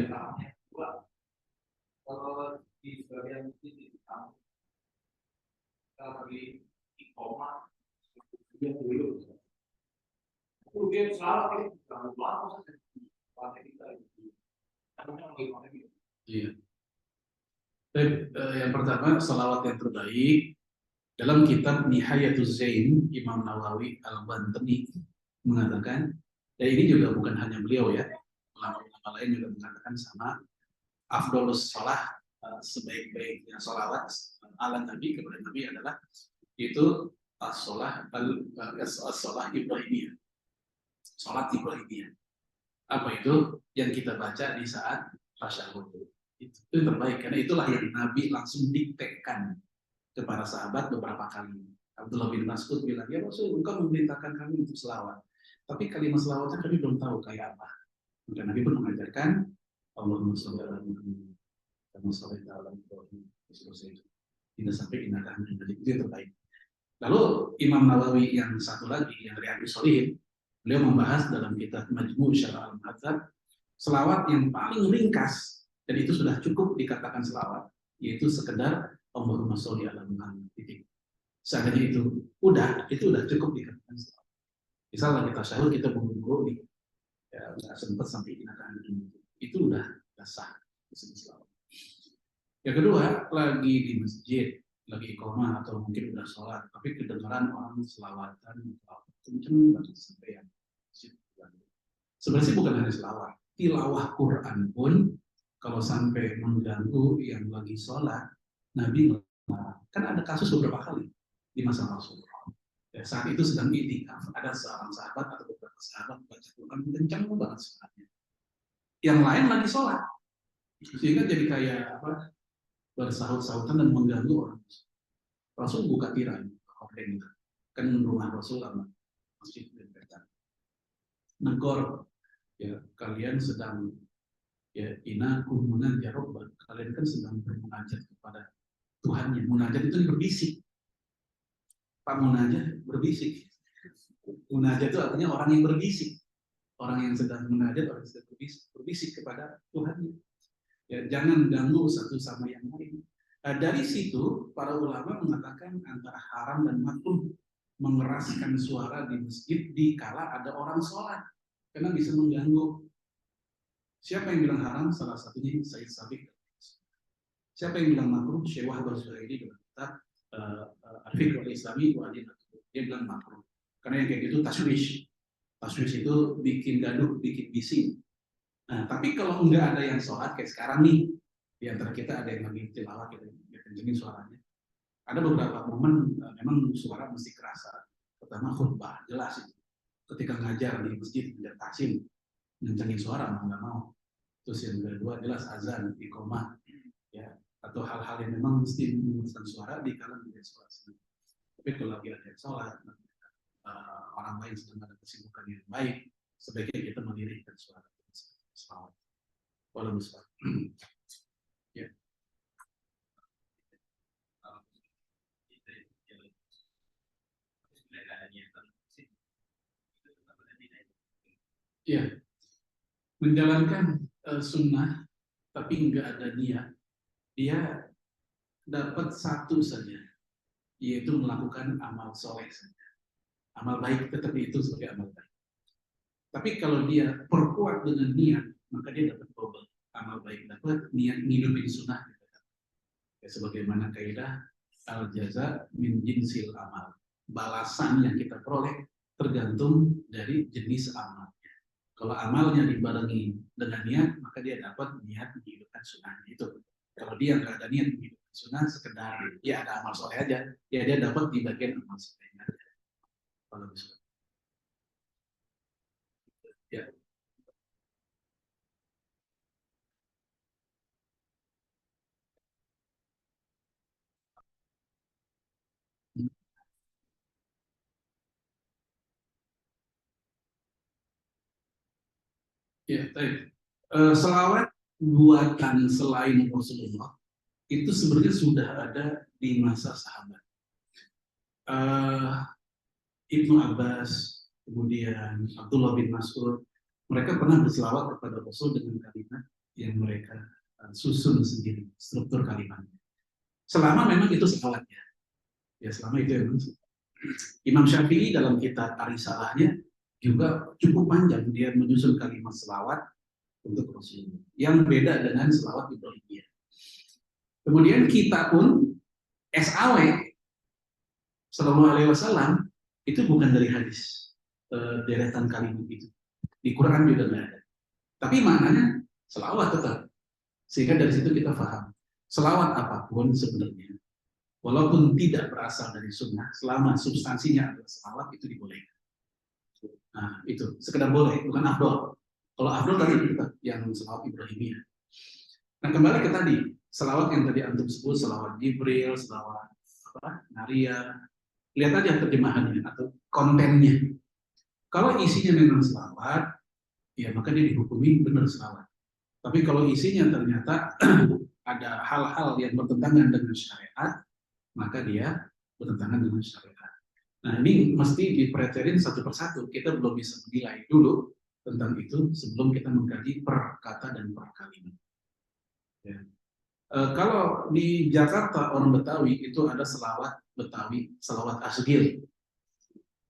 Kalau di sebagian titik kalau di koma dia dulu. Kemudian salah kalau lama pakai kita itu. Iya. Yang pertama, salawat yang terbaik dalam kitab Nihayatuz Zain Imam Nawawi Al-Bantani mengatakan, dan ini juga bukan hanya beliau ya, ulama ulama lain juga mengatakan sama, afdolus sholah, sebaik-baiknya sholawat ala Nabi kepada Nabi adalah itu sholah Ibrahimiyah, sholat Ibrahimiyah. Apa itu? Yang kita baca di saat tasyahud. Itu terbaik karena itulah yang Nabi langsung diktekan kepada sahabat beberapa kali. Abdullah bin Mas'ud bilang, ya Rasul, engkau memerintahkan kami untuk selawat, tapi kalimat selawatnya kami belum tahu kayak apa. Maka Nabi pun mengajarkan Allahumma sholli ala Muhammad kama shallaita ala Ibrahim, tidak sampai innaka hamidum majid. Itu yang terbaik. Lalu Imam Nawawi yang satu lagi yang Riyadhus Shalihin, beliau membahas dalam kitab Majmu' Syarah Al-Muhadzab selawat yang paling ringkas dan itu sudah cukup dikatakan selawat, yaitu sekedar Allahumma sholli ala Muhammad. Seandainya itu udah cukup dikatakan selawat. Misalnya kita syahud, kita buru-buru nih, ya nggak sempat sampai inakan itu udah sah disebut selawat. Yang kedua, lagi di masjid, lagi iqamah atau mungkin udah sholat, tapi kedengaran orang selawatan kenceng banget sampai yang sebenarnya bukan hanya selawat, tilawah Quran pun kalau sampai mengganggu yang lagi sholat, Nabi kan ada kasus beberapa kali di masa Rasulullah. Ya, saat itu sedang i'tikaf, ada seorang sahabat atau beberapa sahabat baca Quran kencang banget sholatnya. Yang lain lagi sholat, sehingga jadi kayak apa? Bersahut-sahutan dan mengganggu orang. Rasul buka tirai, kan rumah Rasul lama masjid berdekatan. Negor, ya kalian sedang ya inakum munajat Rabb, kalian kan sedang bermunajat kepada Tuhannya. Munajat itu berbisik. Pak munajat berbisik. Munajat itu artinya orang yang berbisik. Orang yang sedang munajat, orang yang sedang berbisik kepada Tuhannya. Ya, jangan ganggu satu sama yang lain. Dari situ para ulama mengatakan antara haram dan makruh mengeraskan suara di masjid di kala ada orang sholat karena bisa mengganggu. Siapa yang bilang haram? Salah satunya Said Sabiq. Siapa yang bilang makruh? Syekh Wahbah Zuhairi dalam kitab Al-Fiqh al-Islami wa Adilatuh. Dia bilang makruh karena yang kayak gitu taswish. Taswish itu bikin gaduh, bikin bising. Nah, tapi kalau enggak ada yang sholat kayak sekarang nih, di antara kita ada yang lagi tilawah, kita kencengin suaranya. Ada beberapa momen memang suara mesti kerasa. Pertama khutbah, jelas itu. Ketika ngajar di masjid, ngajar taksim, kencengin suara mau nggak mau. Terus yang kedua jelas azan, iqamah, ya, atau hal-hal yang memang mesti menguruskan suara di kala menjadi sholat. Tapi kalau lagi ada yang sholat, orang lain sedang ada kesibukan yang baik, sebaiknya kita melirikkan suara. Selawat. Walau besar. Ya. Ya. Menjalankan sunnah tapi nggak ada niat, dia dapat satu saja, yaitu melakukan amal soleh saja. Amal baik tetapi itu sebagai amal baik. Tapi kalau dia perkuat dengan niat, maka dia dapat double. Amal baik dapat, niat ngidupin sunnah. Ya, sebagaimana kaidah al-jaza min jinsil amal. Balasan yang kita peroleh tergantung dari jenis amalnya. Kalau amalnya dibarengi dengan niat, maka dia dapat niat menghidupkan sunnah. Itu. Kalau dia nggak ada niat menghidupkan sunnah, sekedar ya ada amal soleh aja, ya dia dapat di bagian amal solehnya. Kalau bisa. Ya. Ya, baik. Selawat buatan selain Rasulullah itu sebenarnya sudah ada di masa sahabat. Ibnu Abbas, kemudian Abdullah bin Mas'ud, mereka pernah berselawat kepada Rasul dengan kalimat yang mereka susun sendiri, struktur kalimatnya. Selama memang itu selawatnya. Ya, selama itu memang. Imam Syafi'i dalam kitab Ar-Risalahnya juga cukup panjang, dia menyusun kalimat selawat untuk Rasulullah yang beda dengan selawat Ibrahimiyah. Kemudian kita pun SAW Sallallahu Alaihi Wasallam itu bukan dari hadis deretan kalimat itu, di Quran juga nggak ada. Tapi maknanya selawat tetap. Sehingga dari situ kita paham. Selawat apapun sebenarnya, walaupun tidak berasal dari sunnah, selama substansinya adalah selawat, itu dibolehkan. Nah, itu sekedar boleh, bukan afdol. Kalau afdol tadi kita yang selawat Ibrahimiyah. Nah, kembali ke tadi, selawat yang tadi antum sebut, selawat Jibril, selawat apa, Naria. Lihat aja terjemahannya atau kontennya. Kalau isinya memang selawat, ya maka dia dihukumi benar selawat. Tapi kalau isinya ternyata ada hal-hal yang bertentangan dengan syariat, maka dia bertentangan dengan syariat. Nah, ini mesti diperhatiin satu persatu. Kita belum bisa menilai dulu tentang itu sebelum kita mengkaji per kata dan per kalimat. Ya. Kalau di Jakarta orang Betawi itu ada selawat Betawi, selawat asgil.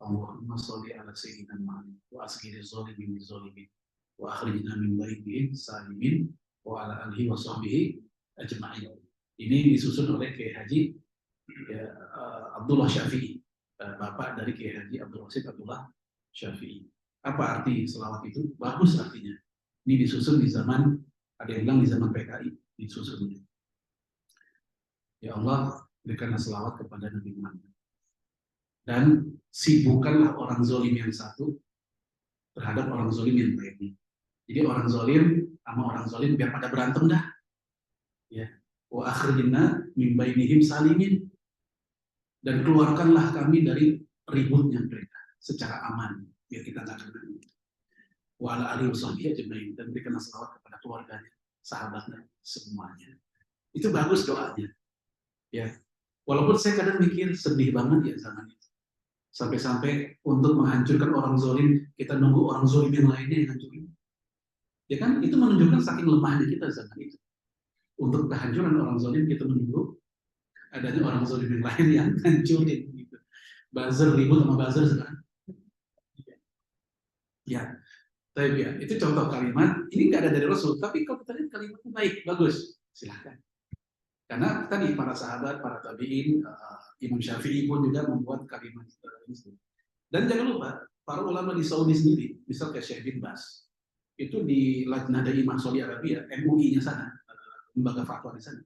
Allahumma sholli ala sayyidina Muhammad wa asghiri zalimin zalimin wa akhrijna min baitihim salimin wa ala alihi wa sahbihi ajma'in. Ini disusun oleh Kiai Haji ya, Abdullah Syafi'i, bapak dari Kiai Haji Abdul Rasid Abdullah Syafi'i. Apa arti selawat itu? Bagus artinya. Ini disusun di zaman, ada yang bilang di zaman PKI disusunnya. Ya Allah, berikanlah selawat kepada Nabi Muhammad. Dan sibukkanlah orang zolim yang satu terhadap orang zolim yang lainnya. Jadi orang zolim sama orang zolim biar pada berantem dah. Ya. Wa akhrijna min bainihim salimin. Dan keluarkanlah kami dari ributnya mereka secara aman biar kita nggak kena. Wa ala alihi wasahbihi ajmain, dan berikanlah selawat kepada keluarganya, sahabatnya, semuanya. Itu bagus doanya. Ya. Walaupun saya kadang mikir sedih banget ya zaman itu. Sampai-sampai untuk menghancurkan orang zolim, kita nunggu orang zolim yang lainnya yang hancurin. Ya kan, itu menunjukkan saking lemahnya kita zaman itu. Untuk kehancuran orang zolim, kita menunggu adanya orang zolim yang lain yang hancurin. Gitu. Buzzer ribut sama buzzer sekarang. Ya, tapi ya, itu contoh kalimat. Ini nggak ada dari Rasul, tapi kalau kita lihat kalimatnya baik, bagus. Silahkan. Karena tadi para sahabat, para tabiin, Imam Syafi'i pun juga membuat kalimat ini. Dan jangan lupa, para ulama di Saudi sendiri, misal kayak Syekh bin Bas, itu di Lajnah Daimah Saudi Arabia, MUI-nya sana, lembaga fatwa di sana.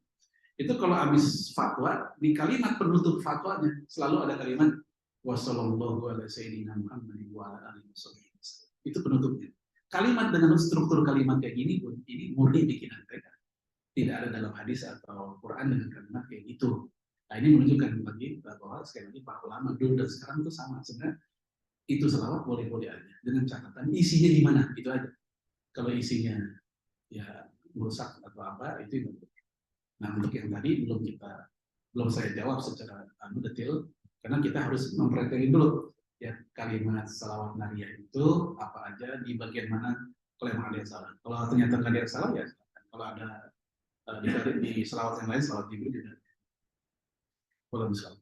Itu kalau habis fatwa, di kalimat penutup fatwanya selalu ada kalimat wassallallahu ala sayyidina Muhammadin wa ala alihi wasallam. Itu penutupnya. Kalimat dengan struktur kalimat kayak gini pun ini murni bikinan mereka. Tidak ada dalam hadis atau Quran dengan kalimat kayak gitu. Nah, ini menunjukkan lagi bahwa sekali lagi para ulama dulu dan sekarang itu sama. Sebenarnya itu selawat boleh-boleh aja dengan catatan isinya gimana itu aja. Kalau isinya ya merusak atau apa itu. Nah, untuk yang tadi belum saya jawab secara detail karena kita harus mempelajari dulu ya kalimat salawat nariyah itu apa aja di bagian mana kalau emang ada yang salah. Kalau ternyata nggak ada yang salah ya kalau ada di selawat yang lain selawat Jibril juga boleh misal.